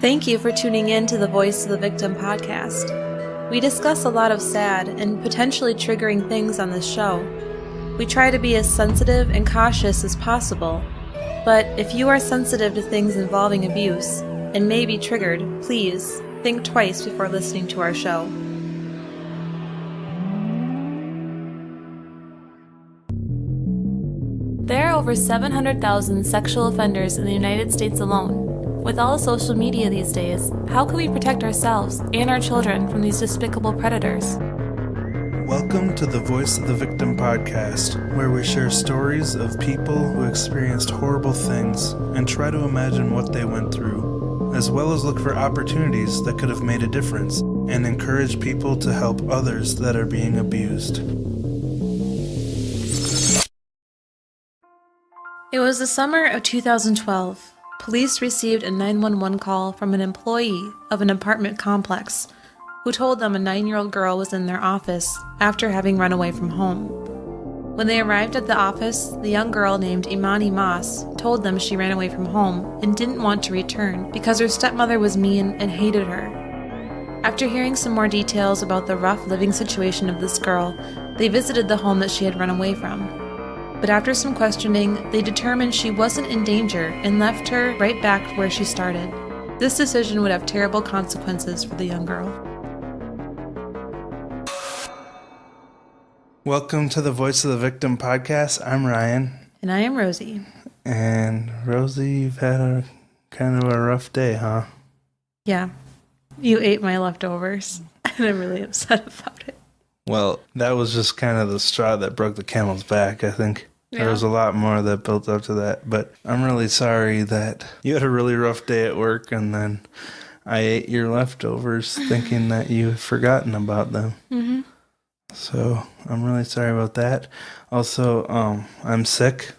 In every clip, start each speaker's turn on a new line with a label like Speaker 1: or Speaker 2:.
Speaker 1: Thank you for tuning in to the Voice of the Victim podcast. We discuss a lot of sad and potentially triggering things on this show. We try to be as sensitive and cautious as possible, but if you are sensitive to things involving abuse and may be triggered, please think twice before listening to our show. There are over 700,000 sexual offenders in the United States alone. With all social media these days, how can we protect ourselves and our children from these despicable predators?
Speaker 2: Welcome to the Voice of the Victim podcast, where we share stories of people who experienced horrible things and try to imagine what they went through, as well as look for opportunities that could have made a difference and encourage people to help others that are being abused.
Speaker 1: It was the summer of 2012. Police received a 911 call from an employee of an apartment complex who told them a 9-year-old girl was in their office after having run away from home. When they arrived at the office, the young girl named Emani Moss told them she ran away from home and didn't want to return because her stepmother was mean and hated her. After hearing some more details about the rough living situation of this girl, they visited the home that she had run away from. But after some questioning, they determined she wasn't in danger and left her right back where she started. This decision would have terrible consequences for the young girl.
Speaker 2: Welcome to the Voice of the Victim podcast. I'm Ryan.
Speaker 1: And I am Rosie.
Speaker 2: And Rosie, you've had a kind of a rough day, huh?
Speaker 1: Yeah. You ate my leftovers, and I'm really upset about it.
Speaker 2: Well, that was just kind of the straw that broke the camel's back, I think.
Speaker 1: Yeah.
Speaker 2: There was a lot more that built up to that, but I'm really sorry that you had a really rough day at work and then I ate your leftovers thinking that you had forgotten about them.
Speaker 1: Mm-hmm.
Speaker 2: So I'm really sorry about that. Also, I'm sick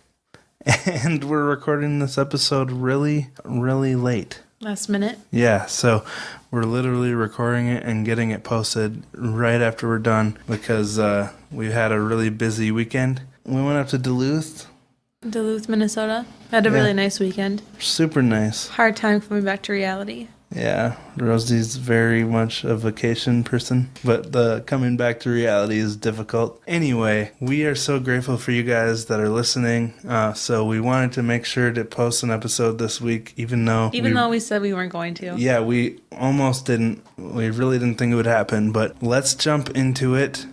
Speaker 2: and we're recording this episode really, really late.
Speaker 1: Last minute?
Speaker 2: Yeah, so we're literally recording it and getting it posted right after we're done because we had a really busy weekend. We went up to Duluth,
Speaker 1: Minnesota. Had a really nice weekend.
Speaker 2: Super nice.
Speaker 1: Hard time coming back to reality.
Speaker 2: Yeah, Rosie's very much a vacation person, but the coming back to reality is difficult. Anyway, we are so grateful for you guys that are listening, so we wanted to make sure to post an episode this week, even though we
Speaker 1: said we weren't going to.
Speaker 2: Yeah, we almost didn't. We really didn't think it would happen, but let's jump into it.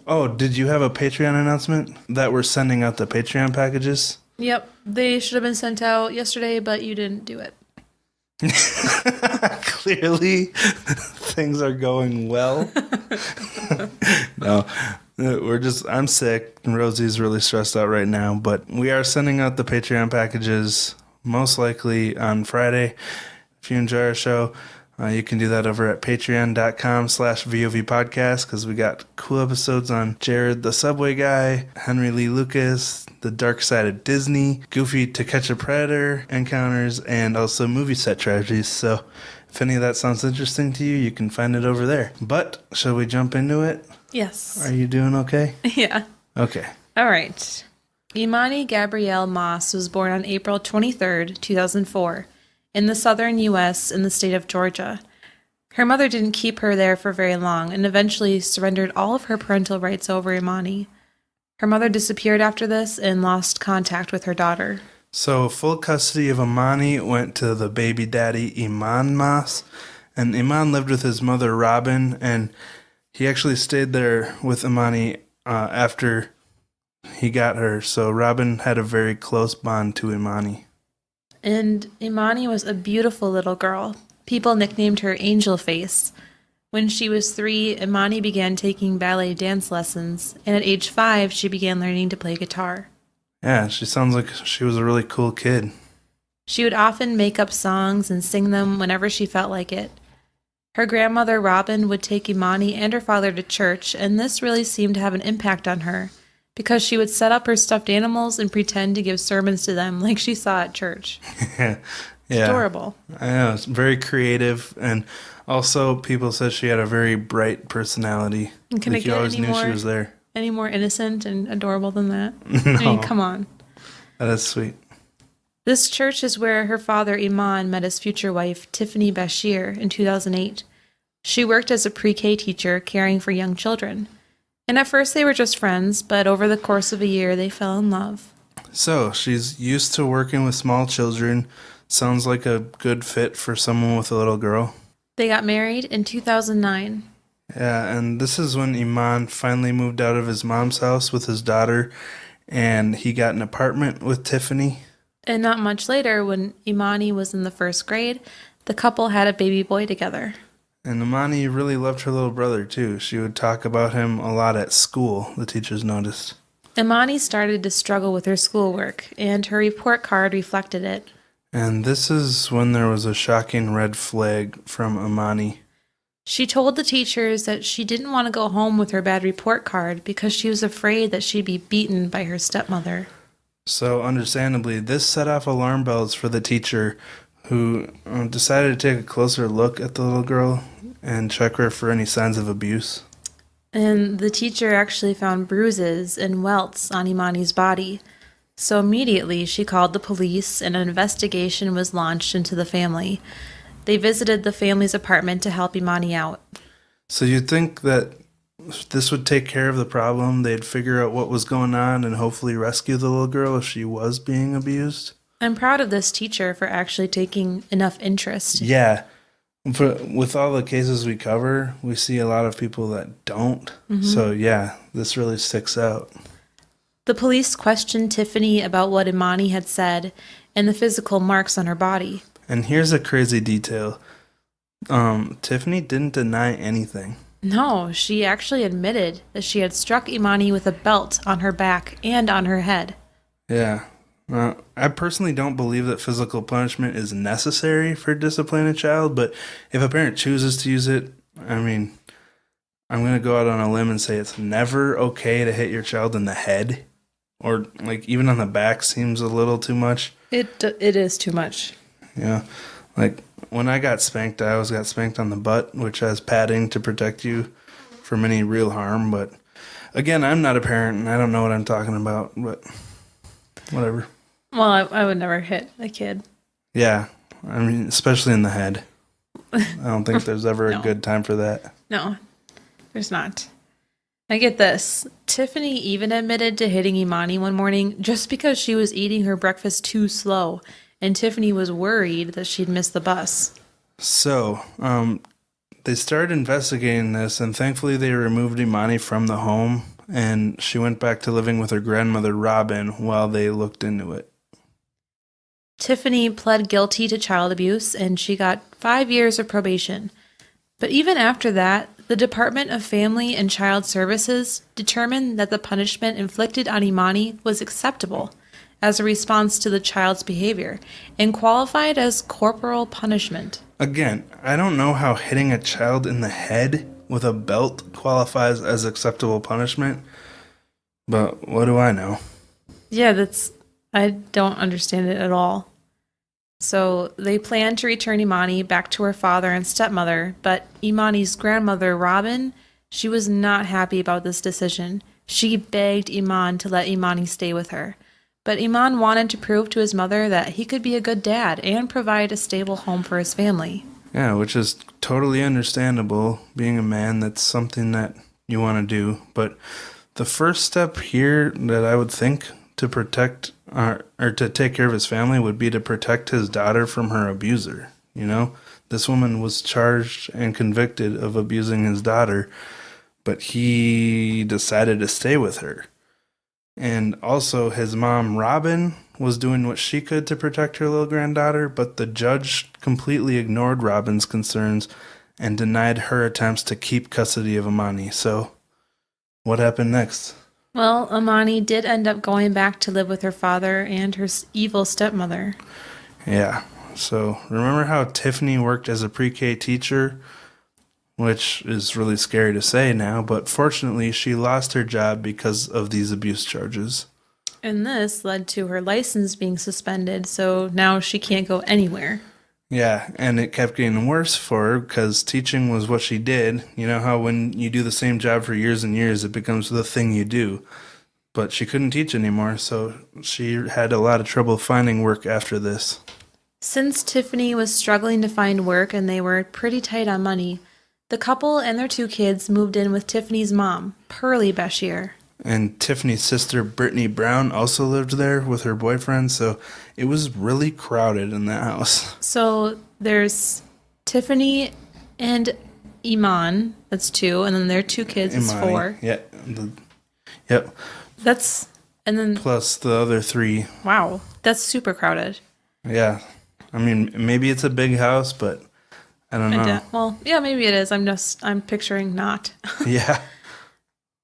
Speaker 2: Oh, did you have a Patreon announcement that we're sending out the Patreon packages?
Speaker 1: Yep, they should have been sent out yesterday, but you didn't do it.
Speaker 2: Clearly, things are going well. No, I'm sick, and Rosie's really stressed out right now, but we are sending out the Patreon packages most likely on Friday. If you enjoy our show, you can do that over at patreon.com/VOV podcast because we got cool episodes on Jared the Subway Guy, Henry Lee Lucas, The Dark Side of Disney, Goofy To Catch a Predator encounters, and also movie set tragedies. So if any of that sounds interesting to you, you can find it over there. But shall we jump into it?
Speaker 1: Yes.
Speaker 2: Are you doing okay?
Speaker 1: Yeah.
Speaker 2: Okay.
Speaker 1: All right. Imani Gabrielle Moss was born on April 23rd, 2004. In the southern U.S. in the state of Georgia. Her mother didn't keep her there for very long and eventually surrendered all of her parental rights over Imani. Her mother disappeared after this and lost contact with her daughter.
Speaker 2: So full custody of Imani went to the baby daddy, Emani Moss, and Iman lived with his mother, Robin, and he actually stayed there with Imani after he got her, so Robin had a very close bond to Imani.
Speaker 1: And Imani was a beautiful little girl. People nicknamed her Angel Face. When she was 3, Imani began taking ballet dance lessons, and at age 5, she began learning to play guitar.
Speaker 2: Yeah, she sounds like she was a really cool kid.
Speaker 1: She would often make up songs and sing them whenever she felt like it. Her grandmother, Robin, would take Imani and her father to church, and this really seemed to have an impact on her, because she would set up her stuffed animals and pretend to give sermons to them like she saw at church.
Speaker 2: Yeah.
Speaker 1: It's adorable.
Speaker 2: I know, it's very creative, and also people said she had a very bright personality.
Speaker 1: And can
Speaker 2: like
Speaker 1: it get
Speaker 2: you always
Speaker 1: any
Speaker 2: knew
Speaker 1: more,
Speaker 2: she was there.
Speaker 1: Any more innocent and adorable than that?
Speaker 2: No.
Speaker 1: I mean, come on.
Speaker 2: That is sweet.
Speaker 1: This church is where her father Iman met his future wife Tiffany Bashir in 2008. She worked as a pre-K teacher caring for young children. And at first they were just friends, but over the course of a year they fell in love.
Speaker 2: So she's used to working with small children. Sounds like a good fit for someone with a little girl.
Speaker 1: They got married in 2009.
Speaker 2: Yeah, and this is when Iman finally moved out of his mom's house with his daughter, and he got an apartment with Tiffany.
Speaker 1: And not much later, when Imani was in the first grade, the couple had a baby boy together.
Speaker 2: And Imani really loved her little brother, too. She would talk about him a lot at school, the teachers noticed.
Speaker 1: Imani started to struggle with her schoolwork, and her report card reflected it.
Speaker 2: And this is when there was a shocking red flag from Imani.
Speaker 1: She told the teachers that she didn't want to go home with her bad report card because she was afraid that she'd be beaten by her stepmother.
Speaker 2: So, understandably, this set off alarm bells for the teacher, who decided to take a closer look at the little girl and check her for any signs of abuse.
Speaker 1: And the teacher actually found bruises and welts on Imani's body. So immediately she called the police and an investigation was launched into the family. They visited the family's apartment to help Imani out.
Speaker 2: So you'd think that this would take care of the problem? They'd figure out what was going on and hopefully rescue the little girl if she was being abused?
Speaker 1: I'm proud of this teacher for actually taking enough interest.
Speaker 2: Yeah. With all the cases we cover, we see a lot of people that don't. Mm-hmm. So yeah, this really sticks out.
Speaker 1: The police questioned Tiffany about what Imani had said and the physical marks on her body.
Speaker 2: And here's a crazy detail. Tiffany didn't deny anything.
Speaker 1: No, she actually admitted that she had struck Imani with a belt on her back and on her head.
Speaker 2: Yeah. I personally don't believe that physical punishment is necessary for disciplining a child, but if a parent chooses to use it, I mean, I'm going to go out on a limb and say it's never okay to hit your child in the head, or like even on the back seems a little too much.
Speaker 1: It is too much.
Speaker 2: Yeah. Like when I got spanked, I always got spanked on the butt, which has padding to protect you from any real harm. But again, I'm not a parent and I don't know what I'm talking about, but whatever.
Speaker 1: Well, I would never hit a kid.
Speaker 2: Yeah. I mean, especially in the head. I don't think there's ever
Speaker 1: No.
Speaker 2: a good time for that.
Speaker 1: No, there's not. I get this. Tiffany even admitted to hitting Imani one morning just because she was eating her breakfast too slow, and Tiffany was worried that she'd miss the bus.
Speaker 2: So, they started investigating this, and thankfully they removed Imani from the home, and she went back to living with her grandmother, Robin, while they looked into it.
Speaker 1: Tiffany pled guilty to child abuse, and she got 5 years of probation. But even after that, the Department of Family and Child Services determined that the punishment inflicted on Imani was acceptable as a response to the child's behavior and qualified as corporal punishment.
Speaker 2: Again, I don't know how hitting a child in the head with a belt qualifies as acceptable punishment, but what do I know?
Speaker 1: Yeah, I don't understand it at all. So they planned to return Imani back to her father and stepmother, but Imani's grandmother, Robin, she was not happy about this decision. She begged Iman to let Imani stay with her. But Iman wanted to prove to his mother that he could be a good dad and provide a stable home for his family.
Speaker 2: Yeah, which is totally understandable. Being a man, that's something that you want to do. But the first step here that I would think to protect or to take care of his family would be to protect his daughter from her abuser. You know, this woman was charged and convicted of abusing his daughter, but he decided to stay with her. And also his mom, Robin, was doing what she could to protect her little granddaughter, but the judge completely ignored Robin's concerns and denied her attempts to keep custody of Imani. So what happened next?
Speaker 1: Well, Imani did end up going back to live with her father and her evil stepmother.
Speaker 2: Yeah. So remember how Tiffany worked as a pre-K teacher, which is really scary to say now, but fortunately she lost her job because of these abuse charges.
Speaker 1: And this led to her license being suspended, so now she can't go anywhere.
Speaker 2: Yeah, and it kept getting worse for her because teaching was what she did. You know how when you do the same job for years and years, it becomes the thing you do. but she couldn't teach anymore, so she had a lot of trouble finding work after this.
Speaker 1: Since Tiffany was struggling to find work and they were pretty tight on money, the couple and their 2 kids moved in with Tiffany's mom, Pearlie Bashir.
Speaker 2: And Tiffany's sister, Brittany Brown, also lived there with her boyfriend, so it was really crowded in that house.
Speaker 1: So there's Tiffany and Iman, that's 2, and then their 2 kids is
Speaker 2: Imani.
Speaker 1: 4.
Speaker 2: Yeah. Yep.
Speaker 1: And then,
Speaker 2: Plus the other 3.
Speaker 1: wow, that's super crowded.
Speaker 2: Yeah. I mean, maybe it's a big house, but I don't know.
Speaker 1: Well, yeah, maybe it is. I'm picturing not.
Speaker 2: Yeah.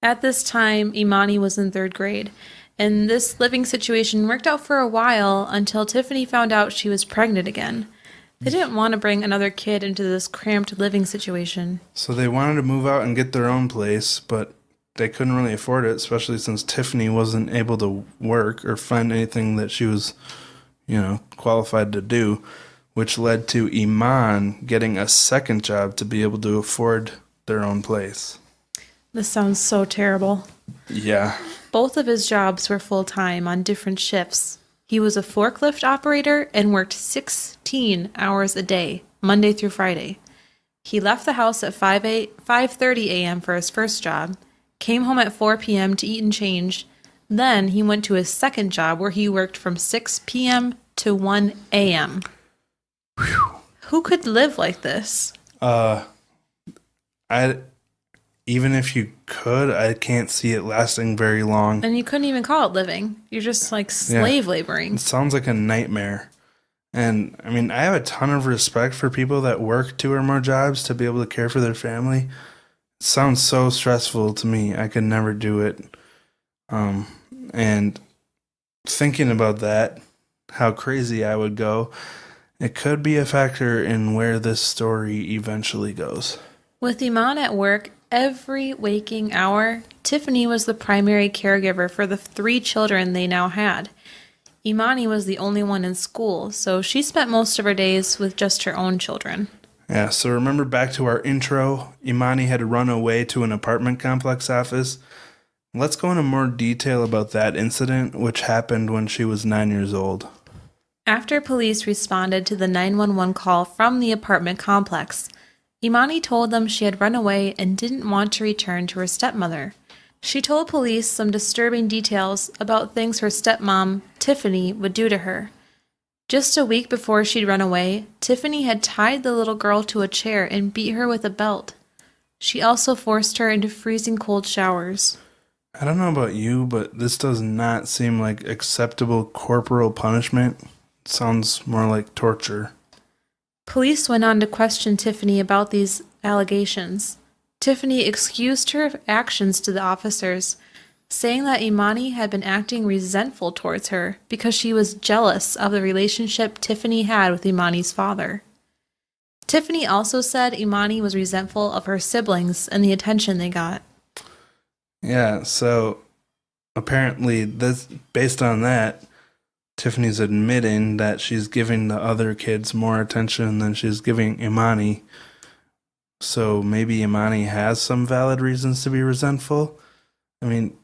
Speaker 1: At this time, Imani was in 3rd grade, and this living situation worked out for a while until Tiffany found out she was pregnant again. They didn't want to bring another kid into this cramped living situation.
Speaker 2: So they wanted to move out and get their own place, but they couldn't really afford it, especially since Tiffany wasn't able to work or find anything that she was, qualified to do, which led to Iman getting a second job to be able to afford their own place.
Speaker 1: This sounds so terrible.
Speaker 2: Yeah.
Speaker 1: Both of his jobs were full-time on different shifts. He was a forklift operator and worked 16 hours a day, Monday through Friday. He left the house at 5:30 a.m. for his first job, came home at 4 p.m. to eat and change. Then he went to his second job where he worked from 6 p.m. to 1 a.m. Who could live like this?
Speaker 2: Even if you could, I can't see it lasting very long.
Speaker 1: And you couldn't even call it living. You're just like slave laboring.
Speaker 2: It sounds like a nightmare. And I mean, I have a ton of respect for people that work 2 or more jobs to be able to care for their family. It sounds so stressful to me. I could never do it. And thinking about that, how crazy I would go, it could be a factor in where this story eventually goes.
Speaker 1: With Iman at work every waking hour, Tiffany was the primary caregiver for the 3 children they now had. Imani was the only one in school, so she spent most of her days with just her own children.
Speaker 2: Yeah, so remember back to our intro, Imani had run away to an apartment complex office. Let's go into more detail about that incident, which happened when she was 9 years old.
Speaker 1: After police responded to the 911 call from the apartment complex, Imani told them she had run away and didn't want to return to her stepmother. She told police some disturbing details about things her stepmom, Tiffany, would do to her. Just a week before she'd run away, Tiffany had tied the little girl to a chair and beat her with a belt. She also forced her into freezing cold showers.
Speaker 2: I don't know about you, but this does not seem like acceptable corporal punishment. It sounds more like torture.
Speaker 1: Police went on to question Tiffany about these allegations. Tiffany excused her actions to the officers, saying that Imani had been acting resentful towards her because she was jealous of the relationship Tiffany had with Imani's father. Tiffany also said Imani was resentful of her siblings and the attention they got.
Speaker 2: Yeah, so apparently, based on that, Tiffany's admitting that she's giving the other kids more attention than she's giving Imani. So maybe Imani has some valid reasons to be resentful. I mean,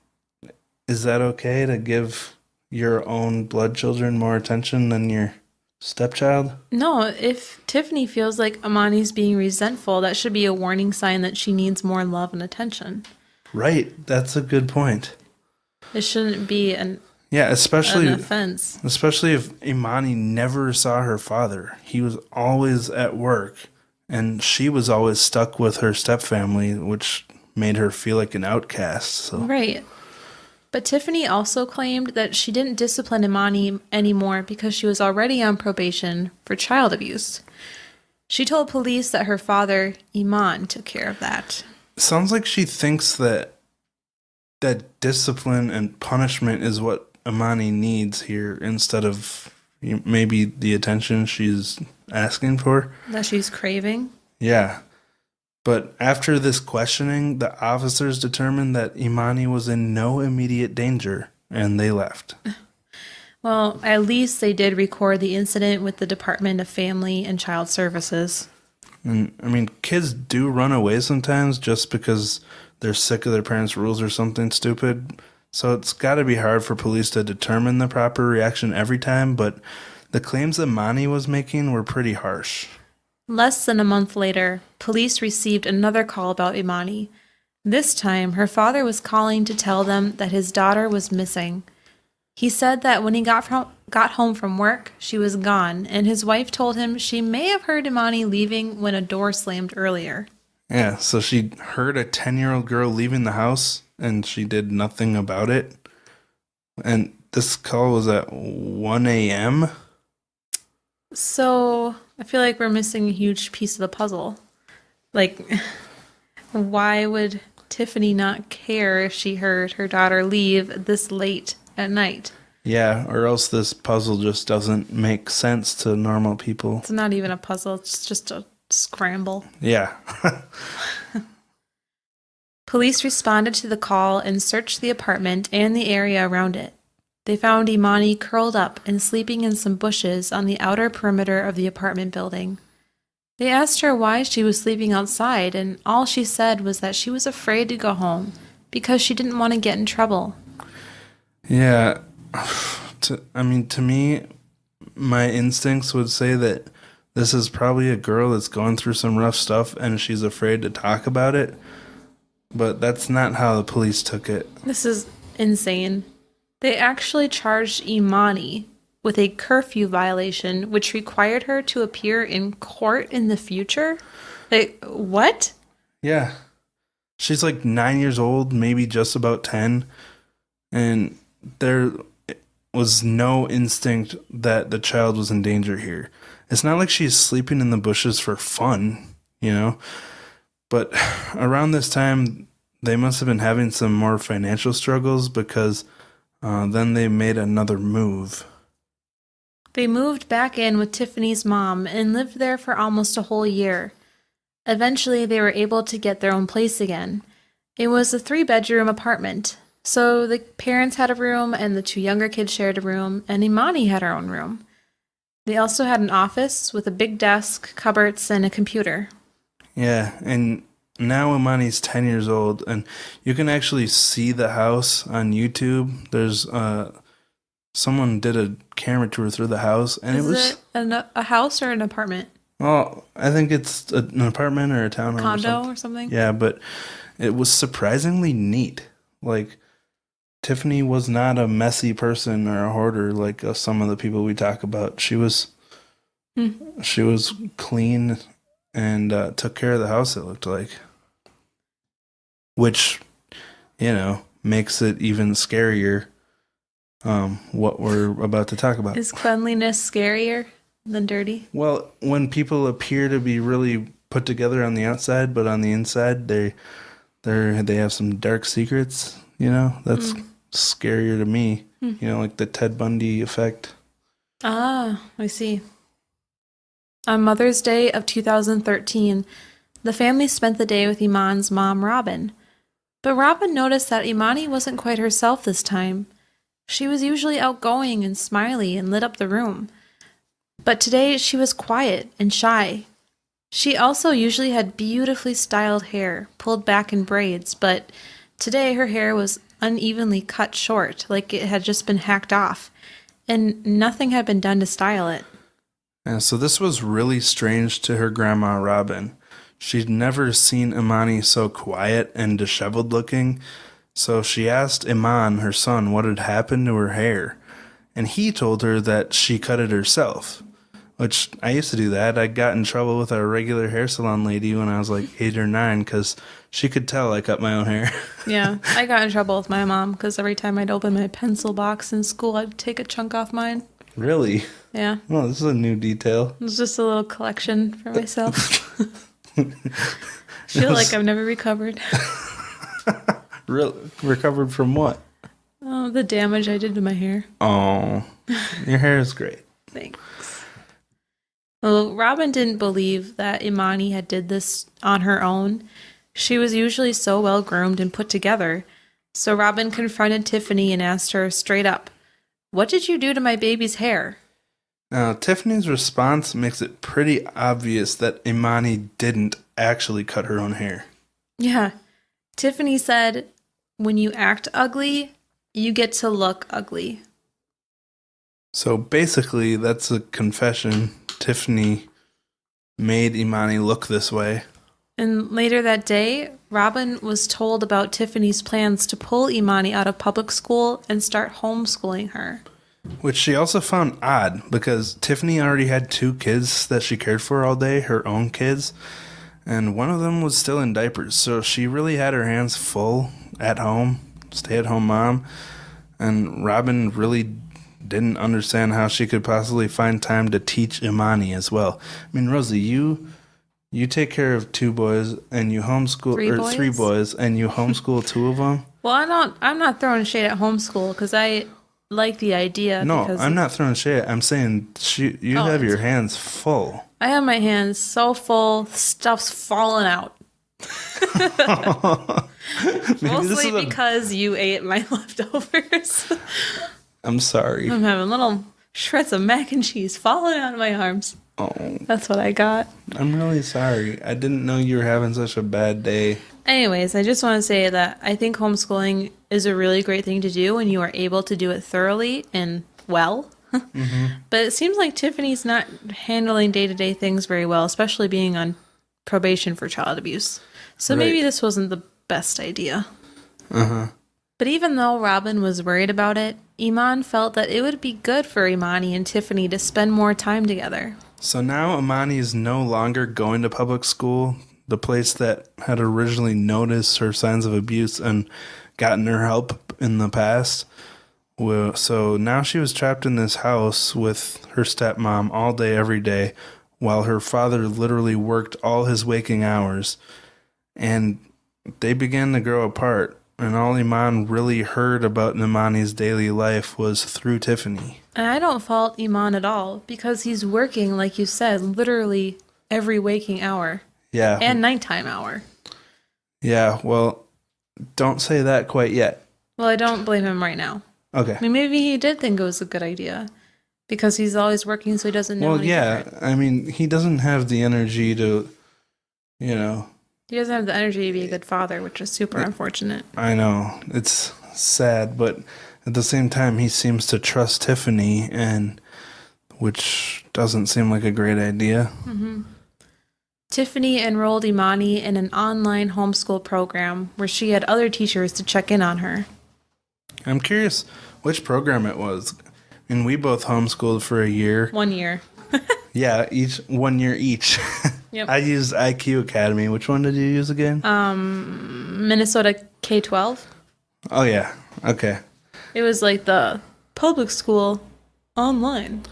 Speaker 2: is that okay to give your own blood children more attention than your stepchild?
Speaker 1: No, if Tiffany feels like Imani's being resentful, that should be a warning sign that she needs more love and attention.
Speaker 2: Right, that's a good point.
Speaker 1: It shouldn't be an offense.
Speaker 2: Especially if Imani never saw her father. He was always at work, and she was always stuck with her stepfamily, which made her feel like an outcast. So.
Speaker 1: Right. But Tiffany also claimed that she didn't discipline Imani anymore because she was already on probation for child abuse. She told police that her father, Iman, took care of that.
Speaker 2: Sounds like she thinks that discipline and punishment is what Imani needs here instead of maybe the attention she's asking for.
Speaker 1: That she's craving?
Speaker 2: Yeah. But after this questioning, the officers determined that Imani was in no immediate danger, and they left.
Speaker 1: Well, at least they did record the incident with the Department of Family and Child Services.
Speaker 2: And, I mean, kids do run away sometimes just because they're sick of their parents' rules or something stupid. So it's got to be hard for police to determine the proper reaction every time, but the claims that Imani was making were pretty harsh.
Speaker 1: Less than a month later, police received another call about Imani. This time, her father was calling to tell them that his daughter was missing. He said that when he got home from work, she was gone, and his wife told him she may have heard Imani leaving when a door slammed earlier.
Speaker 2: Yeah, so she heard a 10-year-old girl leaving the house, and she did nothing about it. And this call was at 1 a.m.?
Speaker 1: So, I feel like we're missing a huge piece of the puzzle. Like, why would Tiffany not care if she heard her daughter leave this late at night?
Speaker 2: Yeah, or else this puzzle just doesn't make sense to normal people.
Speaker 1: It's not even a puzzle, it's just a scramble.
Speaker 2: Yeah.
Speaker 1: Police responded to the call and searched the apartment and the area around it. They found Imani curled up and sleeping in some bushes on the outer perimeter of the apartment building. They asked her why she was sleeping outside, and all she said was that she was afraid to go home because she didn't want to get in trouble.
Speaker 2: Yeah. To me, my instincts would say that this is probably a girl that's going through some rough stuff and she's afraid to talk about it. But that's not how the police took it.
Speaker 1: This is insane. They actually charged Imani with a curfew violation, which required her to appear in court in the future. Like, what?
Speaker 2: Yeah. She's like 9 years old, maybe just about 10. And there was no instinct that the child was in danger here. It's not like she's sleeping in the bushes for fun, you know? But around this time, they must have been having some more financial struggles because then they made another move.
Speaker 1: They moved back in with Tiffany's mom and lived there for almost a whole year. Eventually, they were able to get their own place again. It was a 3-bedroom apartment, so the parents had a room and the 2 younger kids shared a room, and Imani had her own room. They also had an office with a big desk, cupboards, and a computer.
Speaker 2: Yeah, and now Imani's 10 years old, and you can actually see the house on YouTube. There's someone did a camera tour through the house, and
Speaker 1: Is it a house or an apartment?
Speaker 2: Well, I think it's an apartment or a townhome.
Speaker 1: Condo or something?
Speaker 2: Yeah, but it was surprisingly neat. Like, Tiffany was not a messy person or a hoarder like some of the people we talk about. She was clean and took care of the house, it looked like. Which, makes it even scarier what we're about to talk about.
Speaker 1: Is cleanliness scarier than dirty?
Speaker 2: Well, when people appear to be really put together on the outside, but on the inside they have some dark secrets, that's scarier to me. Like the Ted Bundy effect.
Speaker 1: Ah, I see. On Mother's Day of 2013, the family spent the day with Iman's mom, Robin. But Robin noticed that Imani wasn't quite herself this time. She was usually outgoing and smiley and lit up the room. But today she was quiet and shy. She also usually had beautifully styled hair, pulled back in braids, but today her hair was unevenly cut short, like it had just been hacked off, and nothing had been done to style it.
Speaker 2: And so this was really strange to her grandma, Robin. She'd never seen Imani so quiet and disheveled looking, so she asked Iman, her son, what had happened to her hair, and he told her that she cut it herself, which I used to do that. I got in trouble with our regular hair salon lady when I was like 8 or 9 because she could tell I cut my own hair.
Speaker 1: Yeah, I got in trouble with my mom because every time I'd open my pencil box in school, I'd take a chunk off mine.
Speaker 2: Really?
Speaker 1: Yeah.
Speaker 2: Well, this is a new detail.
Speaker 1: It was just a little collection for myself. Feel like I've never recovered.
Speaker 2: Recovered from what?
Speaker 1: Oh, the damage I did to my hair.
Speaker 2: Oh, your hair is great.
Speaker 1: Thanks. Well, Robin didn't believe that Imani had did this on her own. She was usually so well groomed and put together. So Robin confronted Tiffany and asked her straight up, "What did you do to my baby's hair?"
Speaker 2: Now, Tiffany's response makes it pretty obvious that Imani didn't actually cut her own hair.
Speaker 1: Yeah. Tiffany said, "When you act ugly, you get to look ugly.
Speaker 2: So basically, that's a confession. Tiffany made Imani look this way.
Speaker 1: And later that day, Robin was told about Tiffany's plans to pull Imani out of public school and start homeschooling her.
Speaker 2: Which she also found odd because Tiffany already had 2 kids that she cared for all day, her own kids, and one of them was still in diapers. So she really had her hands full at home, stay-at-home mom, and Robin really didn't understand how she could possibly find time to teach Imani as well. I mean, Rosie, you take care of 2 boys and you homeschool 3 boys and you homeschool 2 of them.
Speaker 1: Well, I'm not throwing shade at homeschool because I like the idea.
Speaker 2: No, I'm not throwing shade. I'm saying you have your hands full.
Speaker 1: I have my hands so full, stuff's falling out. Mostly because you ate my leftovers.
Speaker 2: I'm sorry.
Speaker 1: I'm having little shreds of mac and cheese falling out of my arms.
Speaker 2: Oh,
Speaker 1: that's what I got.
Speaker 2: I'm really sorry. I didn't know you were having such a bad day.
Speaker 1: Anyways, I just want to say that I think homeschooling is a really great thing to do when you are able to do it thoroughly and well. Mm-hmm. But it seems like Tiffany's not handling day-to-day things very well, especially being on probation for child abuse. So maybe this wasn't the best idea.
Speaker 2: Uh-huh.
Speaker 1: But even though Robin was worried about it, Iman felt that it would be good for Imani and Tiffany to spend more time together.
Speaker 2: So now Imani is no longer going to public school, the place that had originally noticed her signs of abuse and gotten her help in the past. Well, so now she was trapped in this house with her stepmom all day, every day, while her father literally worked all his waking hours. And they began to grow apart. And all Iman really heard about Imani's daily life was through Tiffany.
Speaker 1: And I don't fault Iman at all, because he's working, like you said, literally every waking hour.
Speaker 2: Yeah.
Speaker 1: And nighttime hour.
Speaker 2: Yeah, well, don't say that quite yet.
Speaker 1: Well, I don't blame him right now.
Speaker 2: Okay.
Speaker 1: I mean, maybe he did think it was a good idea, because he's always working, so he doesn't know any different.
Speaker 2: I mean, he doesn't have the energy to, you know...
Speaker 1: He doesn't have the energy to be a good father, which is super unfortunate.
Speaker 2: I know. It's sad, but at the same time, he seems to trust Tiffany, and which doesn't seem like a great idea.
Speaker 1: Mm-hmm. Tiffany enrolled Imani in an online homeschool program where she had other teachers to check in on her.
Speaker 2: I'm curious which program it was. I mean, we both homeschooled for a year.
Speaker 1: 1 year.
Speaker 2: Yeah, 1 year each.
Speaker 1: Yep.
Speaker 2: I used IQ Academy. Which one did you use again?
Speaker 1: Minnesota K-12.
Speaker 2: Oh, yeah. Okay.
Speaker 1: It was like the public school online.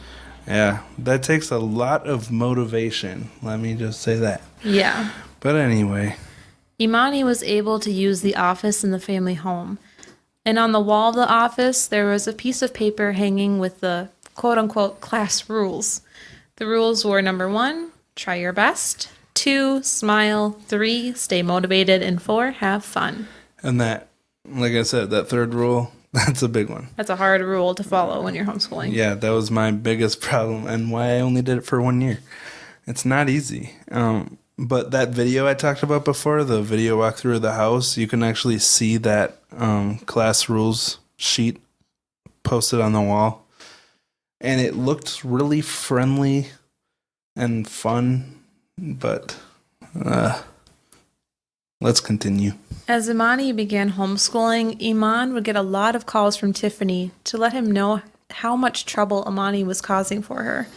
Speaker 2: Yeah, that takes a lot of motivation. Let me just say that.
Speaker 1: Yeah.
Speaker 2: But anyway.
Speaker 1: Imani was able to use the office in the family home. And on the wall of the office, there was a piece of paper hanging with the quote-unquote class rules. The rules were 1, try your best. 2, smile. 3, stay motivated. And 4, have fun.
Speaker 2: And that, like I said, that third rule, that's a big one.
Speaker 1: That's a hard rule to follow when you're homeschooling.
Speaker 2: Yeah, that was my biggest problem and why I only did it for 1 year. It's not easy. But that video I talked about before, the video walkthrough of the house, you can actually see that class rules sheet posted on the wall. And it looked really friendly and fun, but let's continue.
Speaker 1: As Imani began homeschooling, Iman would get a lot of calls from Tiffany to let him know how much trouble Imani was causing for her.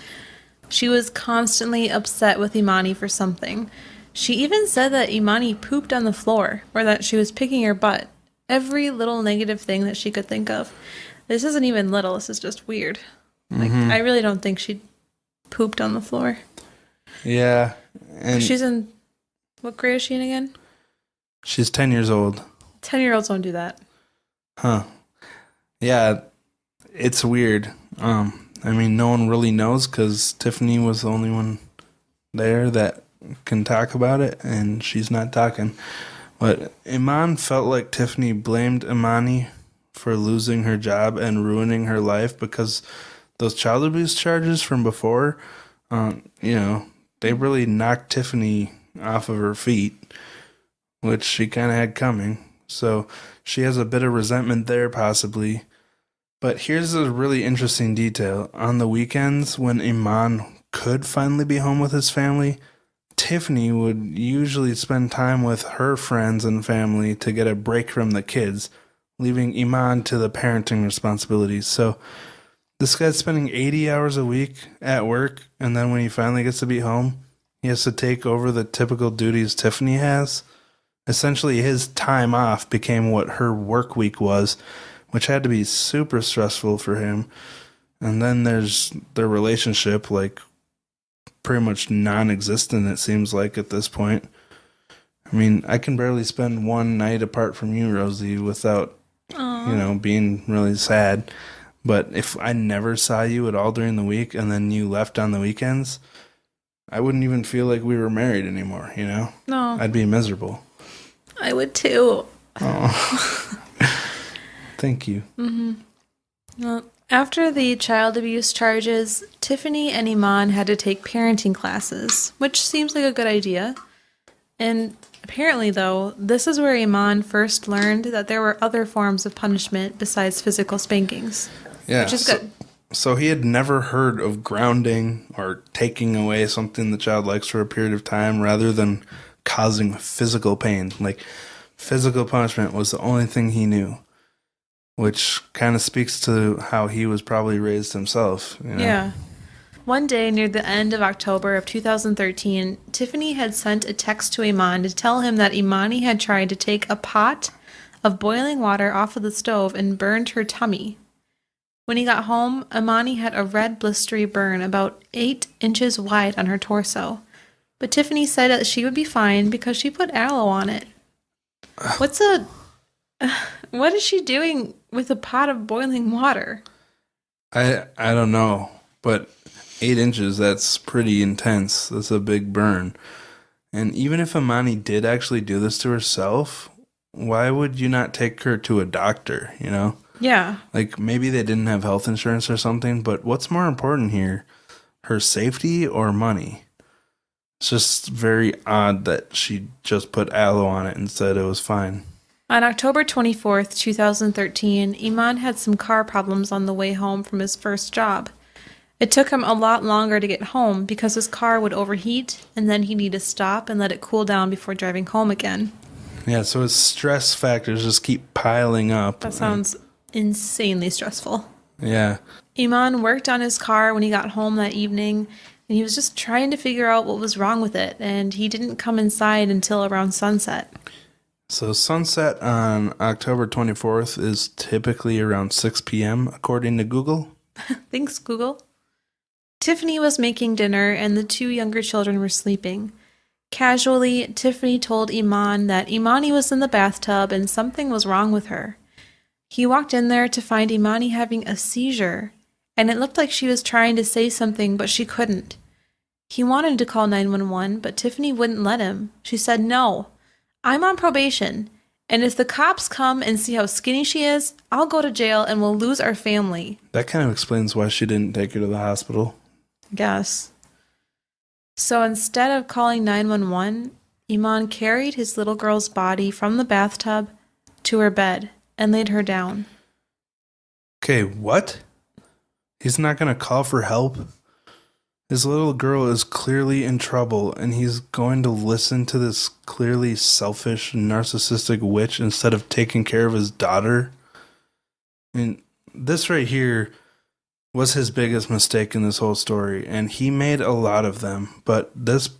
Speaker 1: She was constantly upset with Imani for something. She even said that Imani pooped on the floor, or that she was picking her butt. Every little negative thing that she could think of. This isn't even little, this is just weird. Like, I really don't think she pooped on the floor.
Speaker 2: Yeah. And
Speaker 1: she's in, what grade is she in again?
Speaker 2: She's 10 years old.
Speaker 1: 10-year-olds don't do that.
Speaker 2: Huh. Yeah, it's weird. I mean, no one really knows because Tiffany was the only one there that can talk about it, and she's not talking. But Iman felt like Tiffany blamed Imani for losing her job and ruining her life because those child abuse charges from before, they really knocked Tiffany off of her feet, which she kind of had coming. So she has a bit of resentment there, possibly. But here's a really interesting detail. On the weekends, when Iman could finally be home with his family, Tiffany would usually spend time with her friends and family to get a break from the kids, leaving Iman to the parenting responsibilities. So this guy's spending 80 hours a week at work, and then when he finally gets to be home, he has to take over the typical duties Tiffany has. Essentially, his time off became what her work week was, which had to be super stressful for him. And then there's their relationship, like pretty much non-existent, it seems like at this point. I mean, I can barely spend one night apart from you, Rosie, without, being really sad. But if I never saw you at all during the week and then you left on the weekends, I wouldn't even feel like we were married anymore,
Speaker 1: No.
Speaker 2: I'd be miserable.
Speaker 1: I would too.
Speaker 2: Oh. Thank you.
Speaker 1: Mm-hmm. Well, after the child abuse charges, Tiffany and Iman had to take parenting classes, which seems like a good idea. And apparently, though, this is where Iman first learned that there were other forms of punishment besides physical spankings.
Speaker 2: Yeah,
Speaker 1: which is good.
Speaker 2: So he had never heard of grounding or taking away something the child likes for a period of time rather than causing physical pain. Like, physical punishment was the only thing he knew, which kind of speaks to how he was probably raised himself.
Speaker 1: Yeah. One day near the end of October of 2013, Tiffany had sent a text to Iman to tell him that Imani had tried to take a pot of boiling water off of the stove and burned her tummy. When he got home, Imani had a red blistery burn about 8 inches wide on her torso. But Tiffany said that she would be fine because she put aloe on it. What is she doing with a pot of boiling water?
Speaker 2: I don't know, but 8 inches, that's pretty intense. That's a big burn. And even if Imani did actually do this to herself, why would you not take her to a doctor,
Speaker 1: Yeah.
Speaker 2: Like, maybe they didn't have health insurance or something, but what's more important here? Her safety or money? It's just very odd that she just put aloe on it and said it was fine.
Speaker 1: On October 24th, 2013, Iman had some car problems on the way home from his first job. It took him a lot longer to get home because his car would overheat, and then he'd need to stop and let it cool down before driving home again.
Speaker 2: Yeah, so his stress factors just keep piling up.
Speaker 1: That sounds insanely stressful.
Speaker 2: Yeah.
Speaker 1: Iman worked on his car when he got home that evening, and he was just trying to figure out what was wrong with it, and he didn't come inside until around sunset.
Speaker 2: So sunset on October 24th is typically around 6 p.m., according to Google.
Speaker 1: Thanks, Google. Tiffany was making dinner, and the 2 younger children were sleeping. Casually, Tiffany told Iman that Imani was in the bathtub and something was wrong with her. He walked in there to find Imani having a seizure, and it looked like she was trying to say something, but she couldn't. He wanted to call 911, but Tiffany wouldn't let him. She said, "No, I'm on probation, and if the cops come and see how skinny she is, I'll go to jail and we'll lose our family."
Speaker 2: That kind of explains why she didn't take her to the hospital.
Speaker 1: I guess. So instead of calling 911, Iman carried his little girl's body from the bathtub to her bed and laid her down.
Speaker 2: Okay, what? He's not going to call for help? His little girl is clearly in trouble, and he's going to listen to this clearly selfish, narcissistic witch instead of taking care of his daughter? I mean, this right here was his biggest mistake in this whole story, and he made a lot of them, but this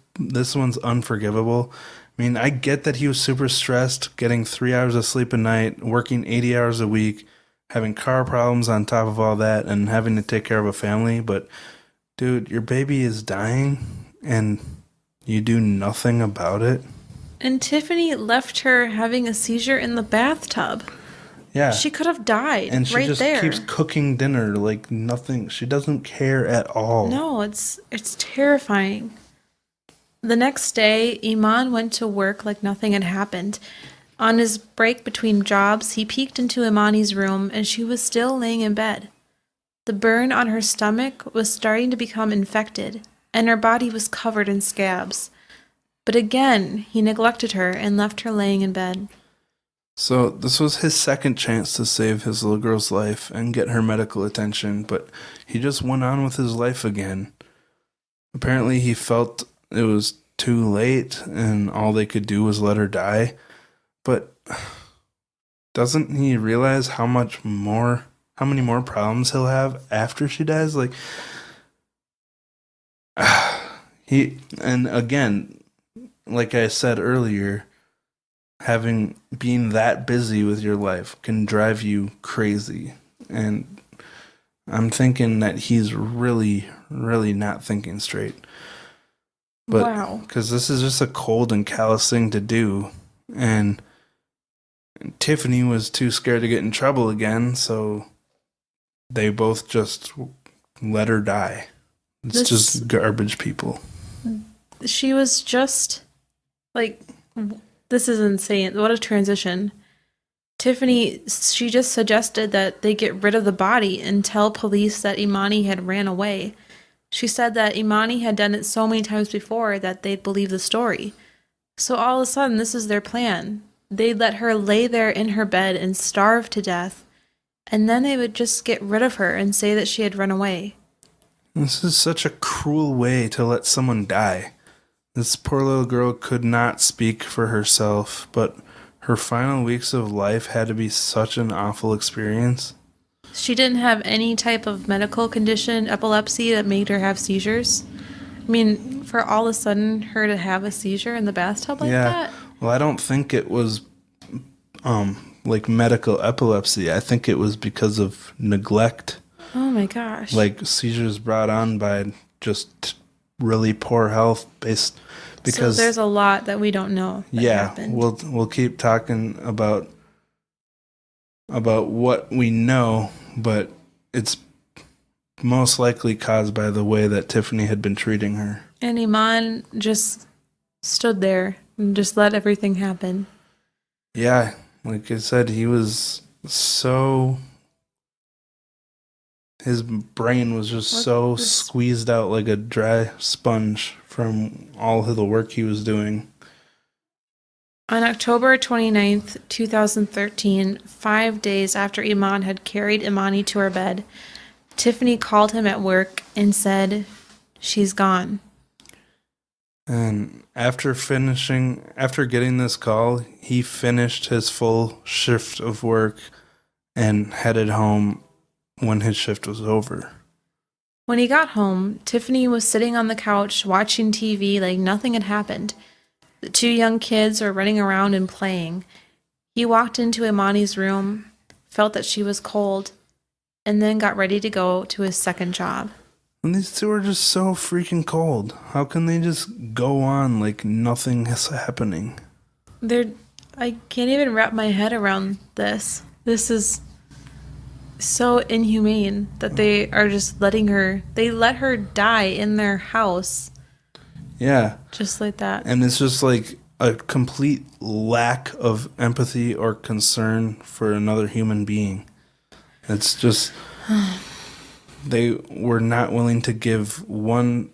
Speaker 2: one's unforgivable. I mean, I get that he was super stressed, getting 3 hours of sleep a night, working 80 hours a week, having car problems on top of all that, and having to take care of a family, but dude, your baby is dying, and you do nothing about it?
Speaker 1: And Tiffany left her having a seizure in the bathtub.
Speaker 2: Yeah.
Speaker 1: She could have died
Speaker 2: and she
Speaker 1: right
Speaker 2: just
Speaker 1: there.
Speaker 2: keeps cooking dinner like nothing. She doesn't care at all.
Speaker 1: No, it's terrifying. The next day, Iman went to work like nothing had happened. On his break between jobs, he peeked into Imani's room, and she was still laying in bed. The burn on her stomach was starting to become infected, and her body was covered in scabs. But again, he neglected her and left her laying in bed.
Speaker 2: So this was his second chance to save his little girl's life and get her medical attention, but he just went on with his life again. Apparently he felt it was too late and all they could do was let her die. But doesn't he realize how many more problems he'll have after she dies? Like, and again, like I said earlier, being that busy with your life can drive you crazy. And I'm thinking that he's really, really not thinking straight. But,
Speaker 1: wow.
Speaker 2: Because this is just a cold and callous thing to do. And Tiffany was too scared to get in trouble again, so they both just let her die. It's just garbage people.
Speaker 1: She was just, like, this is insane. What a transition. Tiffany, she just suggested that they get rid of the body and tell police that Imani had ran away. She said that Imani had done it so many times before that they'd believe the story. So all of a sudden, this is their plan. They'd let her lay there in her bed and starve to death, and then they would just get rid of her and say that she had run away.
Speaker 2: This is such a cruel way to let someone die. This poor little girl could not speak for herself, but her final weeks of life had to be such an awful experience.
Speaker 1: She didn't have any type of medical condition, epilepsy, that made her have seizures. I mean, for all of a sudden her to have a seizure in the bathtub like that?
Speaker 2: Well, I don't think it was like medical epilepsy. I think it was because of neglect.
Speaker 1: Oh my gosh.
Speaker 2: Like seizures brought on by just really poor health because
Speaker 1: so there's a lot that we don't know that happened.
Speaker 2: We'll keep talking about what we know, but it's most likely caused by the way that Tiffany had been treating her.
Speaker 1: And Iman just stood there and just let everything happen.
Speaker 2: Yeah, like I said, he was so... His brain was just squeezed out like a dry sponge from all of the work he was doing.
Speaker 1: On October 29th, 2013, 5 days after Iman had carried Imani to her bed, Tiffany called him at work and said, "She's gone."
Speaker 2: And after getting this call, he finished his full shift of work and headed home when his shift was over.
Speaker 1: When he got home, Tiffany was sitting on the couch watching TV like nothing had happened. The two young kids were running around and playing. He walked into Imani's room, felt that she was cold, and then got ready to go to his second job.
Speaker 2: And these two are just so freaking cold. How can they just go on like nothing is happening?
Speaker 1: I can't even wrap my head around this. This is so inhumane that they are just let her die in their house.
Speaker 2: Yeah.
Speaker 1: Just like that.
Speaker 2: And it's just like a complete lack of empathy or concern for another human being. It's just... They were not willing to give 1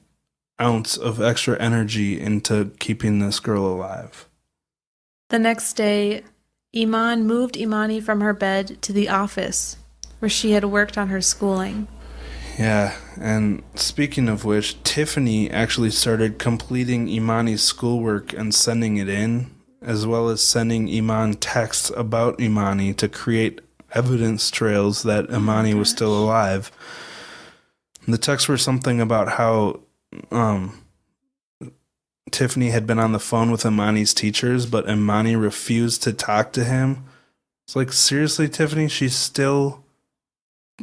Speaker 2: ounce of extra energy into keeping this girl alive.
Speaker 1: The next day, Iman moved Imani from her bed to the office where she had worked on her schooling.
Speaker 2: Yeah, and speaking of which, Tiffany actually started completing Imani's schoolwork and sending it in, as well as sending Iman texts about Imani to create evidence trails that Imani was still alive. The texts were something about how Tiffany had been on the phone with Imani's teachers, but Imani refused to talk to him. It's like, seriously, Tiffany, she's still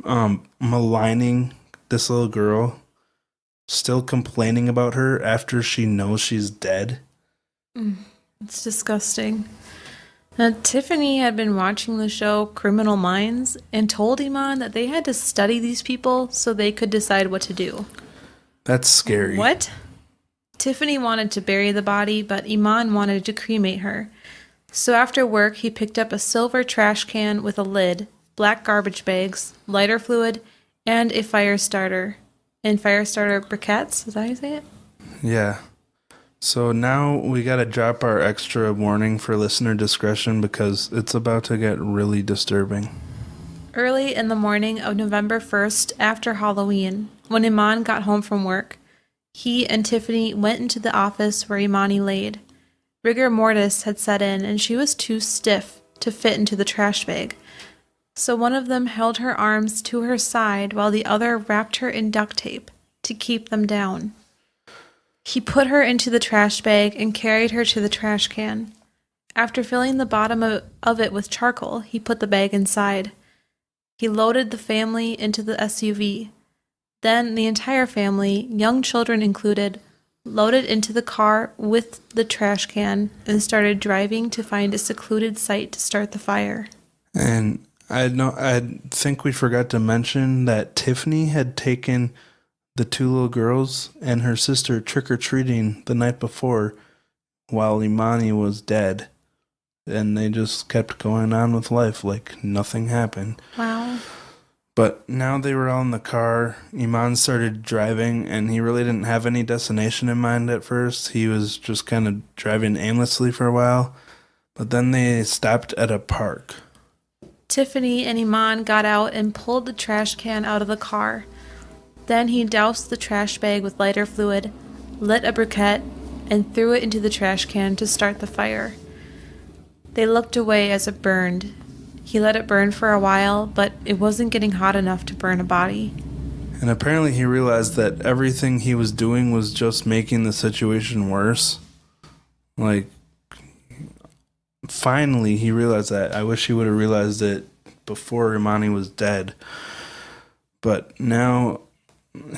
Speaker 2: maligning this little girl, still complaining about her after she knows she's dead.
Speaker 1: It's disgusting. Now, Tiffany had been watching the show Criminal Minds and told Iman that they had to study these people so they could decide what to do.
Speaker 2: That's scary.
Speaker 1: What? Tiffany wanted to bury the body, but Iman wanted to cremate her. So after work, he picked up a silver trash can with a lid, black garbage bags, lighter fluid, and a fire starter. And fire starter briquettes, is that how you say it?
Speaker 2: Yeah. So now we got to drop our extra warning for listener discretion because it's about to get really disturbing.
Speaker 1: Early in the morning of November 1st, after Halloween, when Iman got home from work, he and Tiffany went into the office where Imani laid. Rigor mortis had set in, and she was too stiff to fit into the trash bag. So one of them held her arms to her side while the other wrapped her in duct tape to keep them down. He put her into the trash bag and carried her to the trash can. After filling the bottom of it with charcoal, he put the bag inside. He loaded the family into the SUV. Then the entire family, young children included, loaded into the car with the trash can and started driving to find a secluded site to start the fire.
Speaker 2: And I think we forgot to mention that Tiffany had taken the two little girls and her sister trick-or-treating the night before while Imani was dead. And they just kept going on with life like nothing happened.
Speaker 1: Wow.
Speaker 2: But now they were all in the car. Iman started driving, and he really didn't have any destination in mind at first. He was just kind of driving aimlessly for a while. But then they stopped at a park.
Speaker 1: Tiffany and Iman got out and pulled the trash can out of the car. Then he doused the trash bag with lighter fluid, lit a briquette, and threw it into the trash can to start the fire. They looked away as it burned. He let it burn for a while, but it wasn't getting hot enough to burn a body.
Speaker 2: And apparently he realized that everything he was doing was just making the situation worse. Like, finally he realized that. I wish he would have realized it before Imani was dead. But now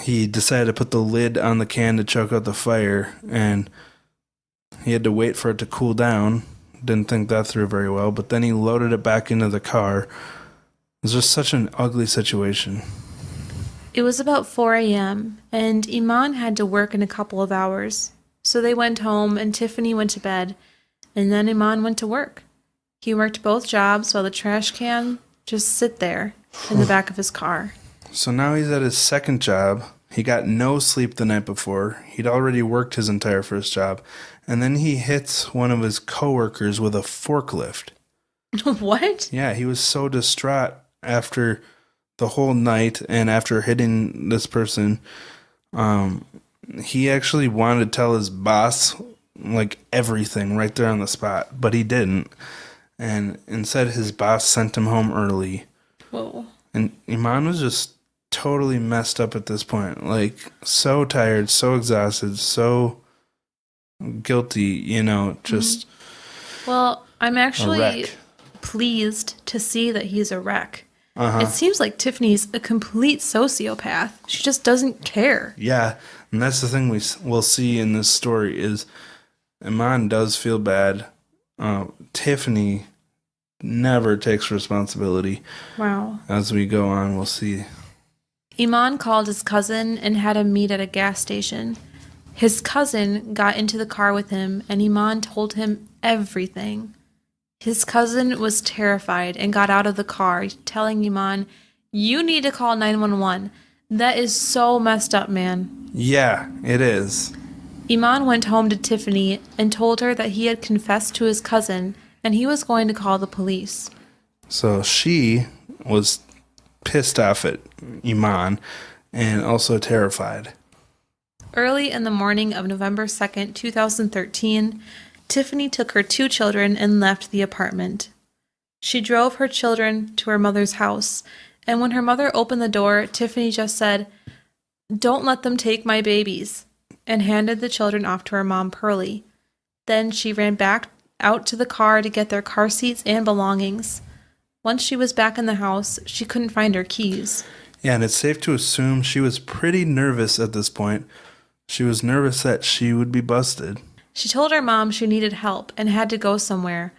Speaker 2: he decided to put the lid on the can to choke out the fire, and he had to wait for it to cool down. Didn't think that through very well, but then he loaded it back into the car. It was just such an ugly situation.
Speaker 1: It was about 4 a.m., and Iman had to work in a couple of hours. So they went home, and Tiffany went to bed, and then Iman went to work. He worked both jobs while the trash can just sit there in the back of his car.
Speaker 2: So now he's at his second job. He got no sleep the night before. He'd already worked his entire first job. And then he hits one of his coworkers with a forklift.
Speaker 1: What?
Speaker 2: Yeah, he was so distraught after the whole night and after hitting this person. He actually wanted to tell his boss, like, everything right there on the spot, but he didn't. And instead, his boss sent him home early.
Speaker 1: Whoa.
Speaker 2: And Iman was just totally messed up at this point. Like, so tired, so exhausted, so guilty, just
Speaker 1: Well, I'm
Speaker 2: a
Speaker 1: actually
Speaker 2: wreck.
Speaker 1: pleased to see that he's a wreck.
Speaker 2: Uh-huh.
Speaker 1: It seems like Tiffany's a complete sociopath. She just doesn't care.
Speaker 2: Yeah, and that's the thing we'll see in this story is Iman does feel bad. Tiffany never takes responsibility.
Speaker 1: Wow.
Speaker 2: As we go on, we'll see.
Speaker 1: Iman called his cousin and had him meet at a gas station. His cousin got into the car with him, and Iman told him everything. His cousin was terrified and got out of the car, telling Iman, "You need to call 911. That is so messed up, man."
Speaker 2: Yeah, it is.
Speaker 1: Iman went home to Tiffany and told her that he had confessed to his cousin and he was going to call the police.
Speaker 2: So she was pissed off at Iman and also terrified.
Speaker 1: Early in the morning of November 2nd, 2013, Tiffany took her 2 children and left the apartment. She drove her children to her mother's house, and when her mother opened the door, Tiffany just said, "Don't let them take my babies," and handed the children off to her mom, Pearlie. Then she ran back out to the car to get their car seats and belongings. Once she was back in the house, she couldn't find her keys.
Speaker 2: Yeah, and it's safe to assume she was pretty nervous at this point. She was nervous that she would be busted.
Speaker 1: She told her mom she needed help and had to go somewhere,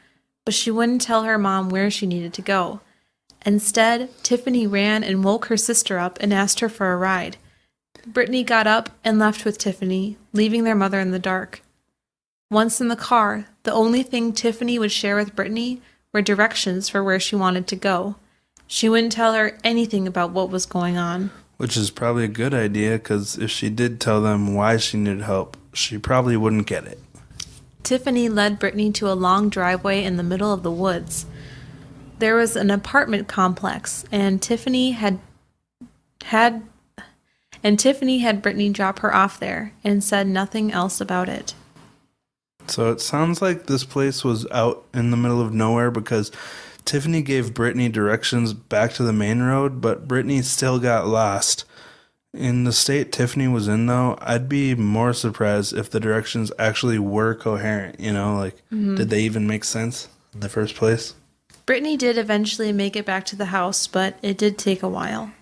Speaker 1: but she wouldn't tell her mom where she needed to go. Instead, Tiffany ran and woke her sister up and asked her for a ride. Brittany got up and left with Tiffany, leaving their mother in the dark. Once in the car, the only thing Tiffany would share with Brittany were directions for where she wanted to go. She wouldn't tell her anything about what was going on.
Speaker 2: Which is probably a good idea, because if she did tell them why she needed help, she probably wouldn't get it.
Speaker 1: Tiffany led Brittany to a long driveway in the middle of the woods. There was an apartment complex, and Tiffany had Brittany drop her off there and said nothing else about it.
Speaker 2: So it sounds like this place was out in the middle of nowhere because Tiffany gave Brittany directions back to the main road, but Brittany still got lost. In the state Tiffany was in, though, I'd be more surprised if the directions actually were coherent, did they even make sense in the first place?
Speaker 1: Brittany did eventually make it back to the house, but it did take a while.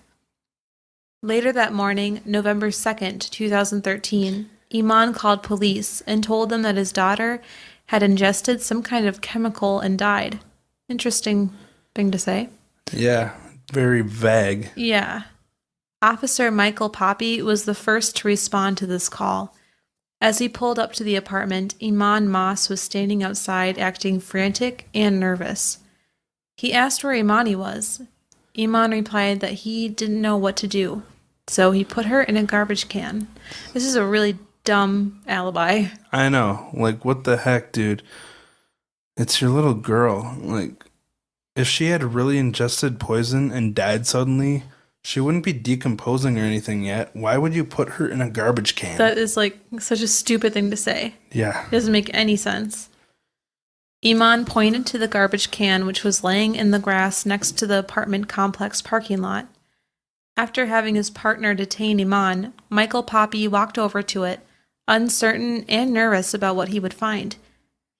Speaker 1: Later that morning, November 2nd, 2013, Imani called police and told them that his daughter had ingested some kind of chemical and died. Interesting thing to say.
Speaker 2: Yeah, very vague.
Speaker 1: Yeah. Officer Michael Poppy was the first to respond to this call. As he pulled up to the apartment, Emani Moss was standing outside acting frantic and nervous. He asked where Imani was. Imani replied that he didn't know what to do, so he put her in a garbage can. This is a really dumb alibi.
Speaker 2: I know. What the heck, dude? It's your little girl. If she had really ingested poison and died suddenly, she wouldn't be decomposing or anything yet. Why would you put her in a garbage can?
Speaker 1: That is such a stupid thing to say.
Speaker 2: Yeah.
Speaker 1: It doesn't make any sense. Imani pointed to the garbage can, which was laying in the grass next to the apartment complex parking lot. After having his partner detain Imani, Michael Poppy walked over to it, uncertain and nervous about what he would find.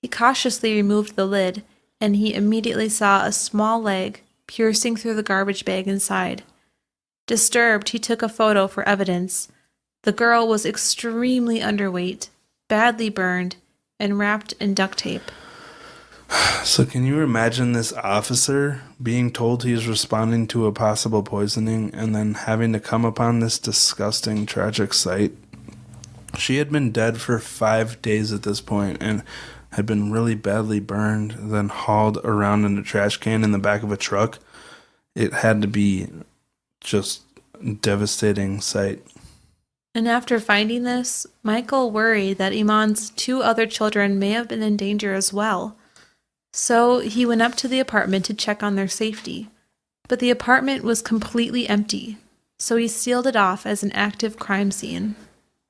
Speaker 1: He cautiously removed the lid, and he immediately saw a small leg piercing through the garbage bag inside. Disturbed, he took a photo for evidence. The girl was extremely underweight, badly burned, and wrapped in duct tape.
Speaker 2: So can you imagine this officer being told he's responding to a possible poisoning and then having to come upon this disgusting, tragic sight? She had been dead for 5 days at this point and had been really badly burned, then hauled around in a trash can in the back of a truck. It had to be just a devastating sight.
Speaker 1: And after finding this, Michael worried that Iman's 2 other children may have been in danger as well. So he went up to the apartment to check on their safety. But the apartment was completely empty, so he sealed it off as an active crime scene.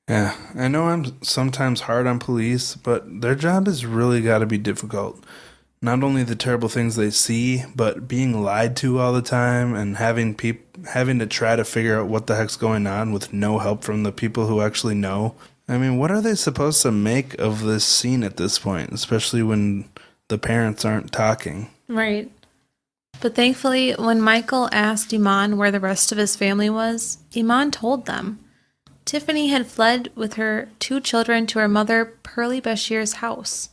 Speaker 2: Yeah, I know I'm sometimes hard on police, but their job has really got to be difficult. Not only the terrible things they see, but being lied to all the time and having to try to figure out what the heck's going on with no help from the people who actually know. I mean, what are they supposed to make of this scene at this point, especially when the parents aren't talking?
Speaker 1: Right. But thankfully, when Michael asked Imani where the rest of his family was, Imani told them. Tiffany had fled with her 2 children to her mother, Pearlie Bashir's house.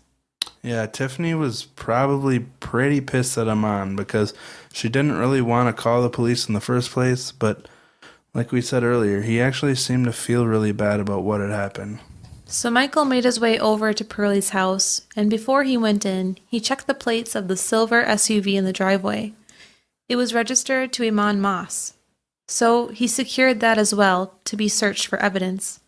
Speaker 2: Yeah, Tiffany was probably pretty pissed at Imani because she didn't really want to call the police in the first place, but like we said earlier, he actually seemed to feel really bad about what had happened.
Speaker 1: So Michael made his way over to Pearlie's house, and before he went in, he checked the plates of the silver SUV in the driveway. It was registered to Emani Moss, so he secured that as well to be searched for evidence.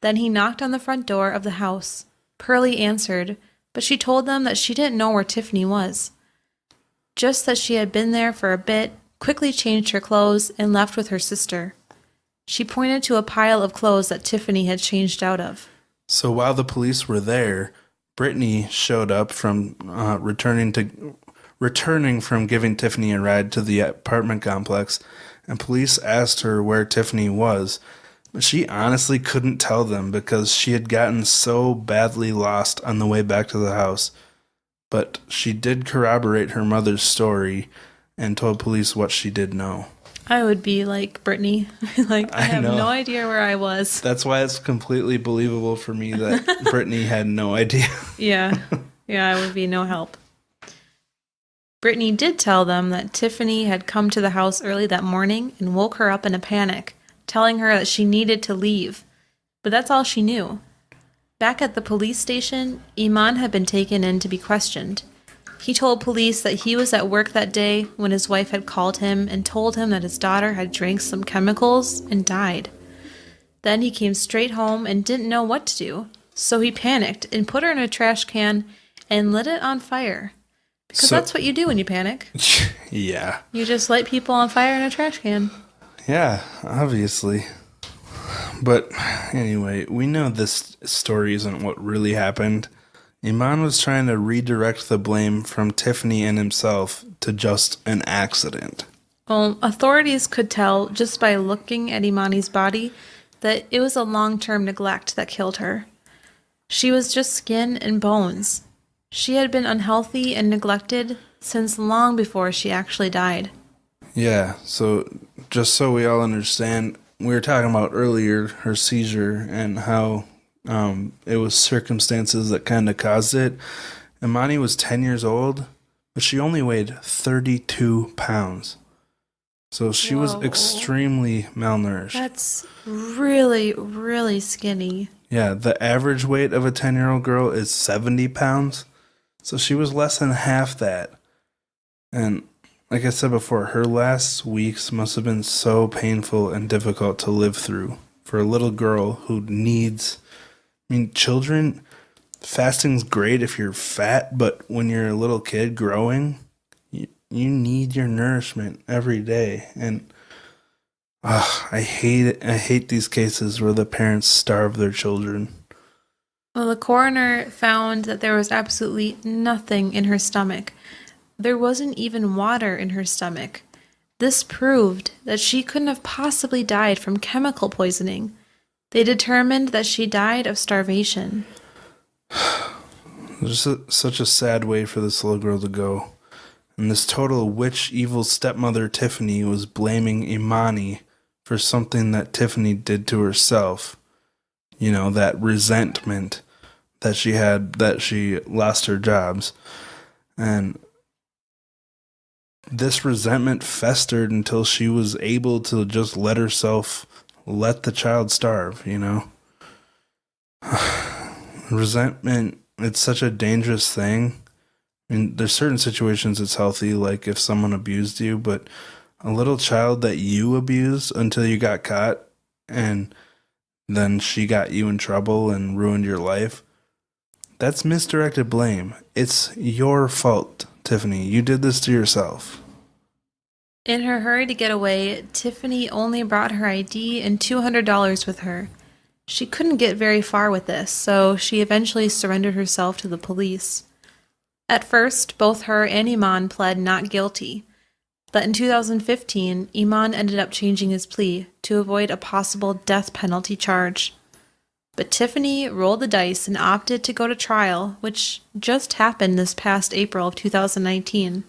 Speaker 1: Then he knocked on the front door of the house. Pearlie answered, but she told them that she didn't know where Tiffany was. Just that she had been there for a bit, quickly changed her clothes, and left with her sister. She pointed to a pile of clothes that Tiffany had changed out of.
Speaker 2: So while the police were there, Brittany showed up from returning from giving Tiffany a ride to the apartment complex, and police asked her where Tiffany was. But she honestly couldn't tell them because she had gotten so badly lost on the way back to the house. But she did corroborate her mother's story and told police what she did know.
Speaker 1: I would be like Brittany. I have no idea where I was.
Speaker 2: That's why it's completely believable for me that Brittany had no idea.
Speaker 1: Yeah, I would be no help. Brittany did tell them that Tiffany had come to the house early that morning and woke her up in a panic, telling her that she needed to leave. But that's all she knew. Back at the police station, Imani had been taken in to be questioned. He told police that he was at work that day when his wife had called him and told him that his daughter had drank some chemicals and died. Then he came straight home and didn't know what to do, So he panicked and put her in a trash can and lit it on fire. Because
Speaker 2: So-
Speaker 1: that's what you do when you panic.
Speaker 2: Yeah.
Speaker 1: You just light people on fire in a trash can.
Speaker 2: Yeah, obviously. But anyway, we know this story isn't what really happened. Iman was trying to redirect the blame from Tiffany and himself to just an accident.
Speaker 1: Well, authorities could tell just by looking at Imani's body that it was a long-term neglect that killed her. She was just skin and bones. She had been unhealthy and neglected since long before she actually died.
Speaker 2: Yeah, so just so we all understand, we were talking about earlier her seizure and how it was circumstances that kind of caused it. Imani was 10 years old, but she only weighed 32 pounds. So she was
Speaker 1: Whoa.
Speaker 2: extremely malnourished.
Speaker 1: That's really, really skinny.
Speaker 2: Yeah, the average weight of a 10-year-old girl is 70 pounds. So she was less than half that. And like I said before, her last weeks must have been so painful and difficult to live through for a little girl who needs... I mean, children, fasting's great if you're fat, but when you're a little kid growing, you need your nourishment every day. And I hate it. I hate these cases where the parents starve their children.
Speaker 1: Well, the coroner found that there was absolutely nothing in her stomach. There wasn't even water in her stomach. This proved that she couldn't have possibly died from chemical poisoning. They determined that she died of starvation.
Speaker 2: Just such a sad way for this little girl to go. And this total witch, evil stepmother Tiffany was blaming Imani for something that Tiffany did to herself. You know, that resentment that she had, that she lost her jobs. And this resentment festered until she was able to just let the child starve, you know? Resentment, it's such a dangerous thing. I mean, there's certain situations it's healthy, like if someone abused you, but a little child that you abused until you got caught and then she got you in trouble and ruined your life, that's misdirected blame. It's your fault, Tiffany. You did this to yourself.
Speaker 1: In her hurry to get away, Tiffany only brought her ID and $200 with her. She couldn't get very far with this, so she eventually surrendered herself to the police. At first, both her and Iman pled not guilty, but in 2015, Iman ended up changing his plea to avoid a possible death penalty charge. But Tiffany rolled the dice and opted to go to trial, which just happened this past April of 2019.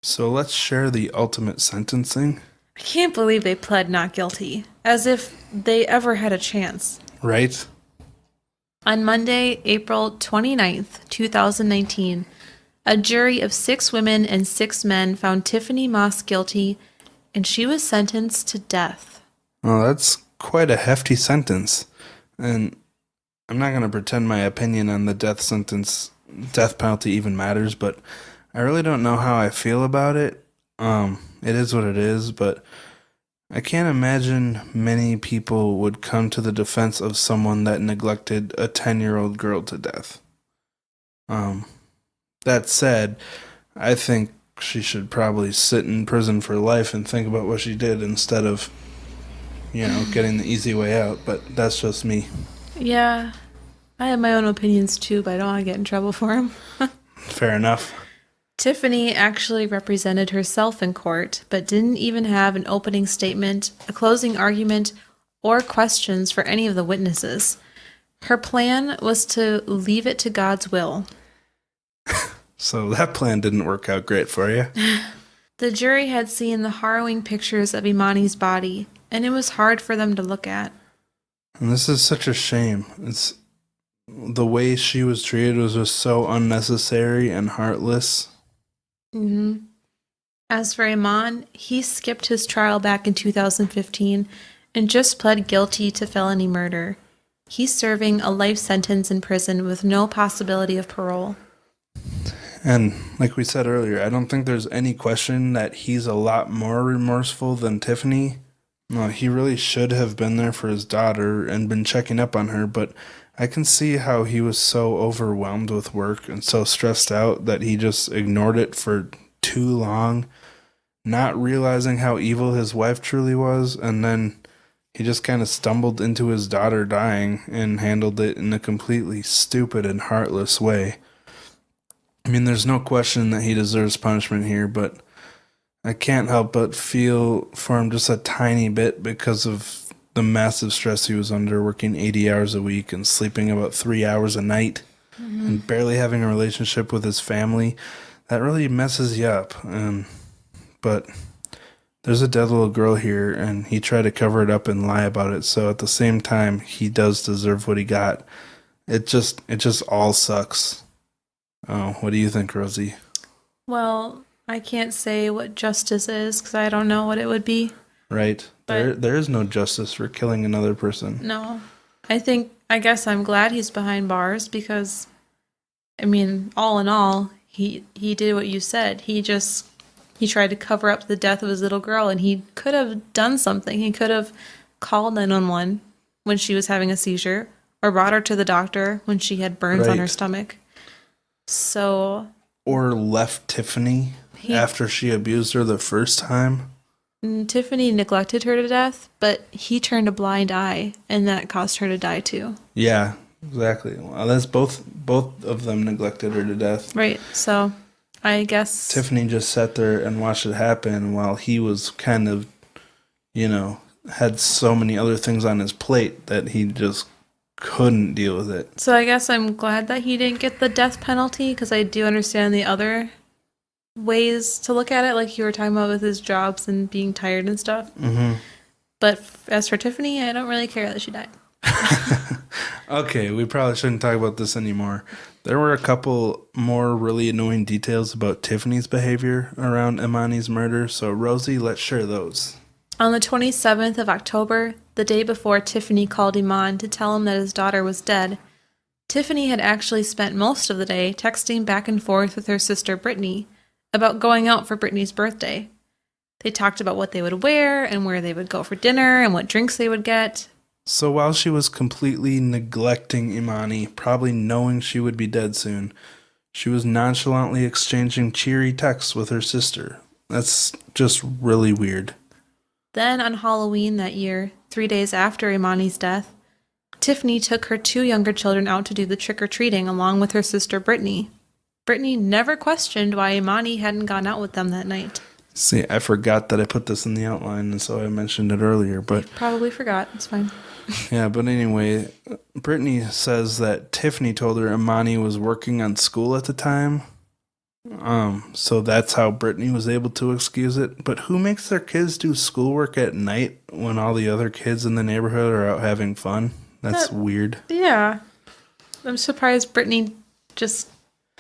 Speaker 2: So let's share the ultimate sentencing.
Speaker 1: I can't believe they pled not guilty, as if they ever had a chance.
Speaker 2: Right?
Speaker 1: On Monday, April 29th, 2019, a jury of 6 women and 6 men found Tiffany Moss guilty, and she was sentenced to death.
Speaker 2: Well, that's quite a hefty sentence. And I'm not going to pretend my opinion on the death penalty even matters, but I really don't know how I feel about it. It is what it is, but I can't imagine many people would come to the defense of someone that neglected a 10-year-old girl to death. That said, I think she should probably sit in prison for life and think about what she did instead of, getting the easy way out, but that's just me.
Speaker 1: Yeah, I have my own opinions too, but I don't want to get in trouble for them.
Speaker 2: Fair enough.
Speaker 1: Tiffany actually represented herself in court, but didn't even have an opening statement, a closing argument, or questions for any of the witnesses. Her plan was to leave it to God's will.
Speaker 2: So that plan didn't work out great for you.
Speaker 1: The jury had seen the harrowing pictures of Imani's body, and it was hard for them to look at.
Speaker 2: And this is such a shame. It's the way she was treated was just so unnecessary and heartless.
Speaker 1: Mm-hmm. As for Iman, he skipped his trial back in 2015 and just pled guilty to felony murder. He's serving a life sentence in prison with no possibility of parole.
Speaker 2: And like we said earlier, I don't think there's any question that he's a lot more remorseful than Tiffany. No, he really should have been there for his daughter and been checking up on her, but I can see how he was so overwhelmed with work and so stressed out that he just ignored it for too long, not realizing how evil his wife truly was, and then he just kind of stumbled into his daughter dying and handled it in a completely stupid and heartless way. I mean, there's no question that he deserves punishment here, but I can't help but feel for him just a tiny bit because of the massive stress he was under, working 80 hours a week and sleeping about 3 hours a night and barely having a relationship with his family. That really messes you up. But there's a dead little girl here, and he tried to cover it up and lie about it. So at the same time, he does deserve what he got. It just all sucks. Oh, what do you think, Rosie?
Speaker 1: Well, I can't say what justice is because I don't know what it would be.
Speaker 2: Right. There is no justice for killing another person.
Speaker 1: No. I guess I'm glad he's behind bars because, I mean, all in all, he did what you said. He tried to cover up the death of his little girl, and he could have done something. He could have called 911 when she was having a seizure or brought her to the doctor when she had burns on her stomach. So...
Speaker 2: Or left Tiffany after she abused her the first time.
Speaker 1: Tiffany neglected her to death, but he turned a blind eye, and that caused her to die too.
Speaker 2: Yeah, exactly. Well, that's both of them neglected her to death.
Speaker 1: Right, so I guess...
Speaker 2: Tiffany just sat there and watched it happen while he was kind of, had so many other things on his plate that he just couldn't deal with it.
Speaker 1: So I guess I'm glad that he didn't get the death penalty because I do understand the other ways to look at it, like you were talking about with his jobs and being tired and stuff.
Speaker 2: Mm-hmm.
Speaker 1: But as for Tiffany, I don't really care that she died.
Speaker 2: Okay, we probably shouldn't talk about this anymore. There were a couple more really annoying details about Tiffany's behavior around Imani's murder, so Rosie, let's share those.
Speaker 1: On the 27th of October, the day before Tiffany called Iman to tell him that his daughter was dead, Tiffany had actually spent most of the day texting back and forth with her sister Brittany about going out for Brittany's birthday. They talked about what they would wear and where they would go for dinner and what drinks they would get.
Speaker 2: So while she was completely neglecting Imani, probably knowing she would be dead soon, she was nonchalantly exchanging cheery texts with her sister. That's just really weird.
Speaker 1: Then on Halloween that year, 3 days after Imani's death, Tiffany took her 2 younger children out to do the trick-or-treating along with her sister Brittany. Brittany never questioned why Imani hadn't gone out with them that night.
Speaker 2: See, I forgot that I put this in the outline, and so I mentioned it earlier, but...
Speaker 1: Probably forgot. It's fine.
Speaker 2: Yeah, but anyway, Brittany says that Tiffany told her Imani was working on school at the time. So that's how Brittany was able to excuse it. But who makes their kids do schoolwork at night when all the other kids in the neighborhood are out having fun? That's weird.
Speaker 1: Yeah. I'm surprised Brittany just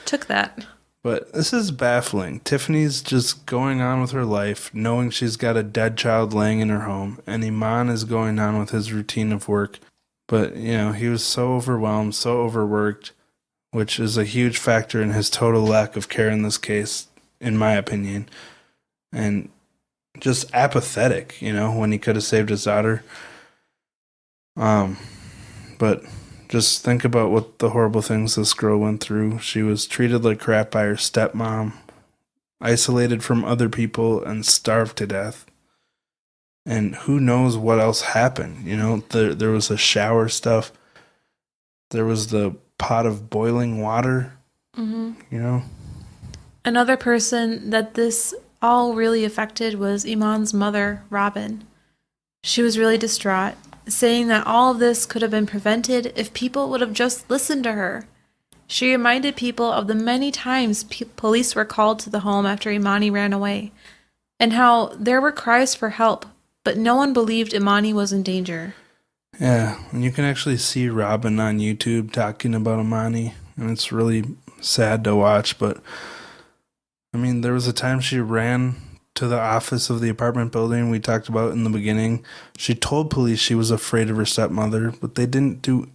Speaker 1: took that.
Speaker 2: But this is baffling. Tiffany's just going on with her life, knowing she's got a dead child laying in her home, and Iman is going on with his routine of work. But, he was so overwhelmed, so overworked, which is a huge factor in his total lack of care in this case, in my opinion. And just apathetic, when he could have saved his daughter. But just think about what the horrible things this girl went through. She was treated like crap by her stepmom, isolated from other people, and starved to death. And who knows what else happened, There was the shower stuff. There was the pot of boiling water,
Speaker 1: Another person that this all really affected was Iman's mother, Robin. She was really distraught, saying that all of this could have been prevented if people would have just listened to her. She reminded people of the many times police were called to the home after Imani ran away, and how there were cries for help, but no one believed Imani was in danger.
Speaker 2: Yeah, and you can actually see Robin on YouTube talking about Imani, and it's really sad to watch, but there was a time she ran to the office of the apartment building we talked about in the beginning. She told police she was afraid of her stepmother, but they didn't do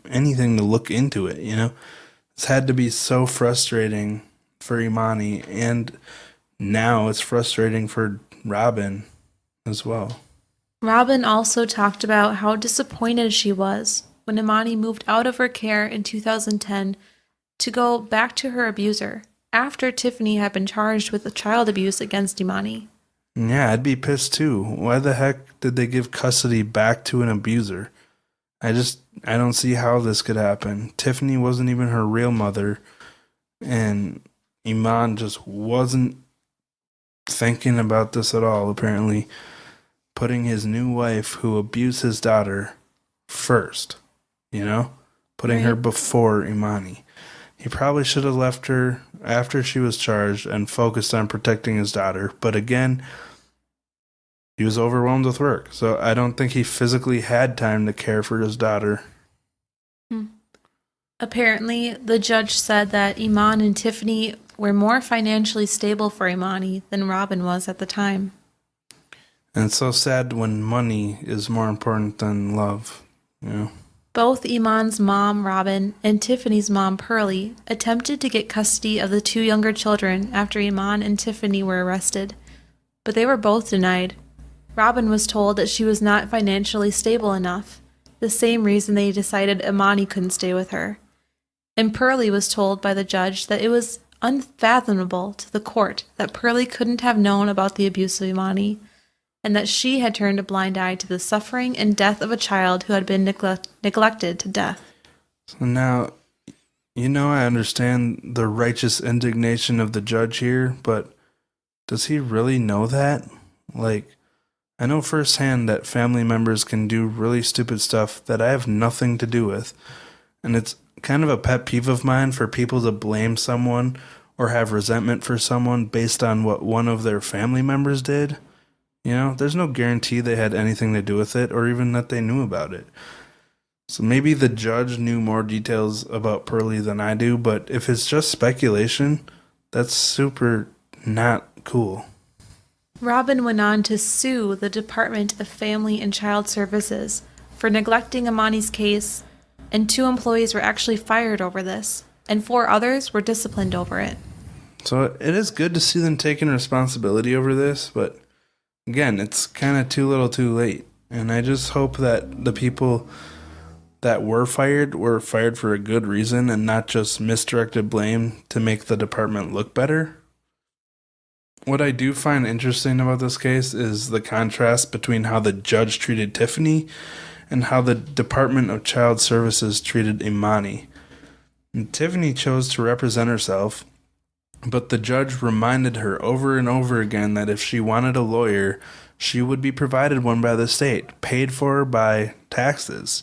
Speaker 2: anything to look into it, It's had to be so frustrating for Imani, and now it's frustrating for Robin as well.
Speaker 1: Robin also talked about how disappointed she was when Imani moved out of her care in 2010 to go back to her abuser after Tiffany had been charged with child abuse against Imani.
Speaker 2: Yeah, I'd be pissed too. Why the heck did they give custody back to an abuser? I don't see how this could happen. Tiffany wasn't even her real mother, and Iman just wasn't thinking about this at all, apparently. Putting his new wife, who abused his daughter, first, Putting her before Imani. He probably should have left her after she was charged and focused on protecting his daughter, but again, he was overwhelmed with work, so I don't think he physically had time to care for his daughter.
Speaker 1: Apparently, the judge said that Iman and Tiffany were more financially stable for Imani than Robin was at the time.
Speaker 2: And it's so sad when money is more important than love,
Speaker 1: Both Iman's mom, Robin, and Tiffany's mom, Pearlie, attempted to get custody of the two younger children after Iman and Tiffany were arrested, but they were both denied. Robin was told that she was not financially stable enough, the same reason they decided Imani couldn't stay with her. And Pearlie was told by the judge that it was unfathomable to the court that Pearlie couldn't have known about the abuse of Imani, and that she had turned a blind eye to the suffering and death of a child who had been neglected to death.
Speaker 2: So now, I understand the righteous indignation of the judge here, but does he really know that? I know firsthand that family members can do really stupid stuff that I have nothing to do with, and it's kind of a pet peeve of mine for people to blame someone or have resentment for someone based on what one of their family members did. There's no guarantee they had anything to do with it or even that they knew about it. So maybe the judge knew more details about Pearlie than I do, but if it's just speculation, that's super not cool.
Speaker 1: Robin went on to sue the Department of Family and Child Services for neglecting Imani's case, and 2 employees were actually fired over this, and 4 others were disciplined over it.
Speaker 2: So it is good to see them taking responsibility over this, but again, it's kind of too little too late. And I just hope that the people that were fired for a good reason and not just misdirected blame to make the department look better. What I do find interesting about this case is the contrast between how the judge treated Tiffany and how the Department of Child Services treated Imani. And Tiffany chose to represent herself, but the judge reminded her over and over again that if she wanted a lawyer, she would be provided one by the state, paid for by taxes,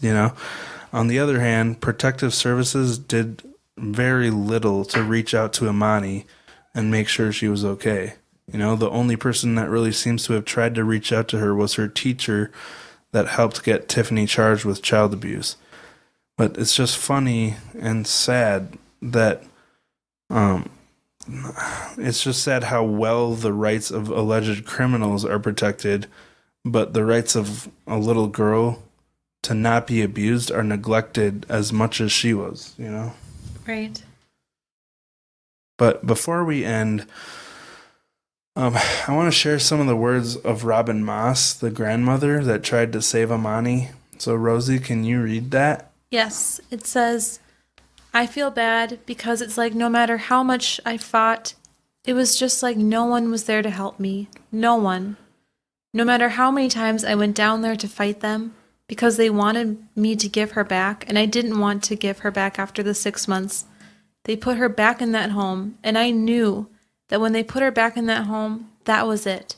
Speaker 2: On the other hand, Protective Services did very little to reach out to Imani and make sure she was okay. The only person that really seems to have tried to reach out to her was her teacher that helped get Tiffany charged with child abuse. But it's just funny and sad that it's just sad how well the rights of alleged criminals are protected, but the rights of a little girl to not be abused are neglected as much as she was,
Speaker 1: Right.
Speaker 2: But before we end, I want to share some of the words of Robin Moss, the grandmother that tried to save Imani. So, Rosie, can you read that?
Speaker 1: Yes, it says, I feel bad because it's like no matter how much I fought, it was just like no one was there to help me. No one. No matter how many times I went down there to fight them because they wanted me to give her back, and I didn't want to give her back after the 6 months. They put her back in that home, and I knew that when they put her back in that home, that was it.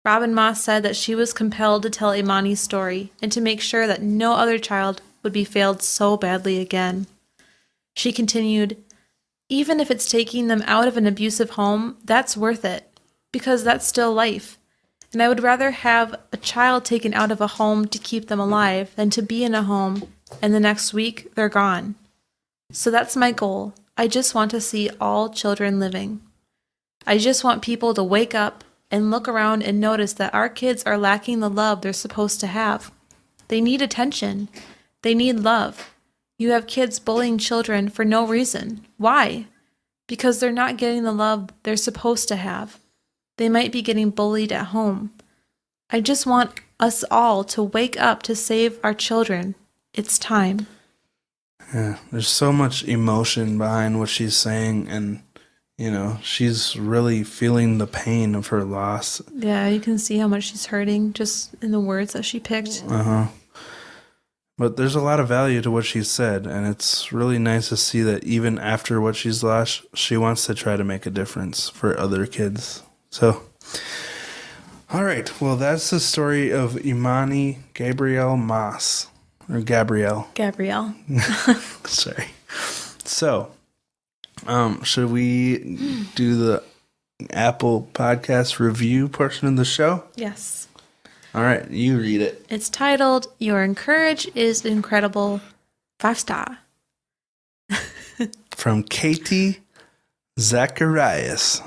Speaker 1: Robin Moss said that she was compelled to tell Imani's story and to make sure that no other child would be failed so badly again. She continued, even if it's taking them out of an abusive home, that's worth it, because that's still life. And I would rather have a child taken out of a home to keep them alive than to be in a home and the next week they're gone. So that's my goal. I just want to see all children living. I just want people to wake up and look around and notice that our kids are lacking the love they're supposed to have. They need attention. They need love. You have kids bullying children for no reason. Why? Because they're not getting the love they're supposed to have. They might be getting bullied at home. I just want us all to wake up to save our children. It's time.
Speaker 2: Yeah, there's so much emotion behind what she's saying, and she's really feeling the pain of her loss.
Speaker 1: Yeah, you can see how much she's hurting just in the words that she picked.
Speaker 2: But there's a lot of value to what she said, and it's really nice to see that even after what she's lost, she wants to try to make a difference for other kids. So, all right, well, that's the story of Imani Gabrielle Moss. Or Gabrielle.
Speaker 1: Gabrielle.
Speaker 2: Sorry. So, should we do the Apple Podcast review portion of the show?
Speaker 1: Yes.
Speaker 2: All right, you read it.
Speaker 1: It's titled, Your Courage is Incredible, 5-star.
Speaker 2: From Katie Zacharias.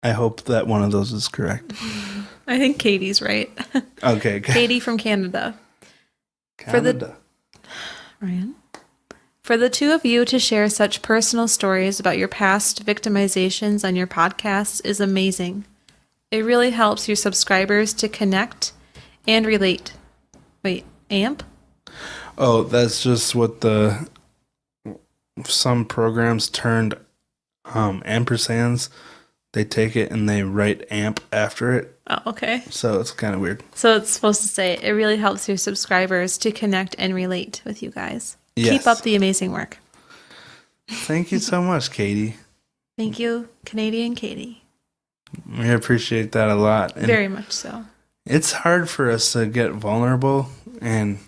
Speaker 2: I hope that one of those is correct.
Speaker 1: I think Katie's right.
Speaker 2: Okay.
Speaker 1: Katie from Canada.
Speaker 2: Canada.
Speaker 1: For the two of you to share such personal stories about your past victimizations on your podcast is amazing. It really helps your subscribers to connect and relate. Wait, AMP?
Speaker 2: Oh, that's just what some programs turned ampersands. They take it and they write amp after it.
Speaker 1: Oh, okay.
Speaker 2: So it's kind of weird.
Speaker 1: So it's supposed to say, it really helps your subscribers to connect and relate with you guys.
Speaker 2: Yes.
Speaker 1: Keep up the amazing work.
Speaker 2: Thank you so much, Katie.
Speaker 1: Thank you, Canadian Katie.
Speaker 2: We appreciate that a lot. And
Speaker 1: very much so.
Speaker 2: It's hard for us to get vulnerable and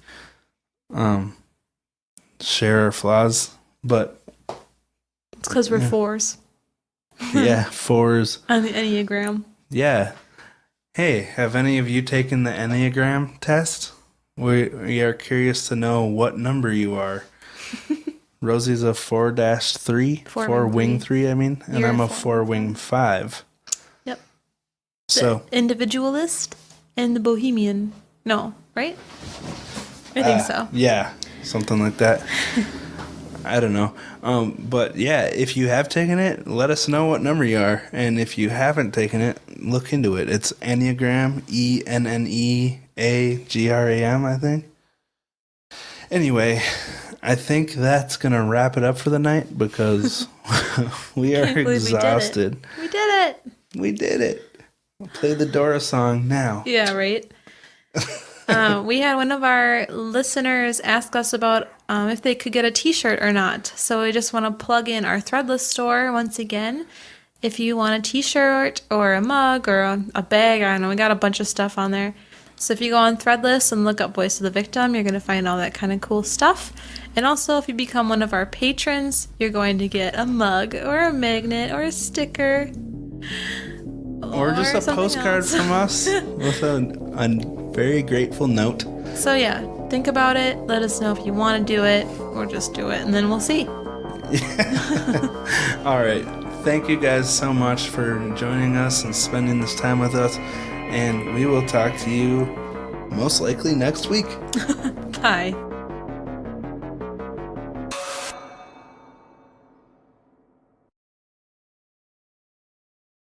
Speaker 2: share our flaws, but
Speaker 1: it's because we're fours.
Speaker 2: Yeah, fours.
Speaker 1: On the Enneagram.
Speaker 2: Yeah. Hey, have any of you taken the Enneagram test? We are curious to know what number you are. Rosie's a 4-3, 4-wing 3, I mean, and I'm a 4-wing 5.
Speaker 1: Yep.
Speaker 2: So
Speaker 1: the individualist and the bohemian. No, right? I think so.
Speaker 2: Yeah, something like that. I don't know. But yeah, if you have taken it, let us know what number you are. And if you haven't taken it, look into it. It's Enneagram, ENNEAGRAM, I think. Anyway, I think that's going to wrap it up for the night because we are exhausted.
Speaker 1: We did it.
Speaker 2: We did it. We'll play the Dora song now.
Speaker 1: Yeah, right. We had one of our listeners ask us about if they could get a t-shirt or not. So we just want to plug in our Threadless store once again. If you want a t-shirt or a mug or a bag, I don't know, we got a bunch of stuff on there. So if you go on Threadless and look up Voice of the Victim, you're going to find all that kind of cool stuff. And also, if you become one of our patrons, you're going to get a mug or a magnet or a sticker.
Speaker 2: Or just a postcard from us with a very grateful note.
Speaker 1: So yeah, think about it. Let us know if you want to do it or just do it, and then we'll see.
Speaker 2: All right. Thank you guys so much for joining us and spending this time with us. And we will talk to you most likely next week.
Speaker 1: Bye.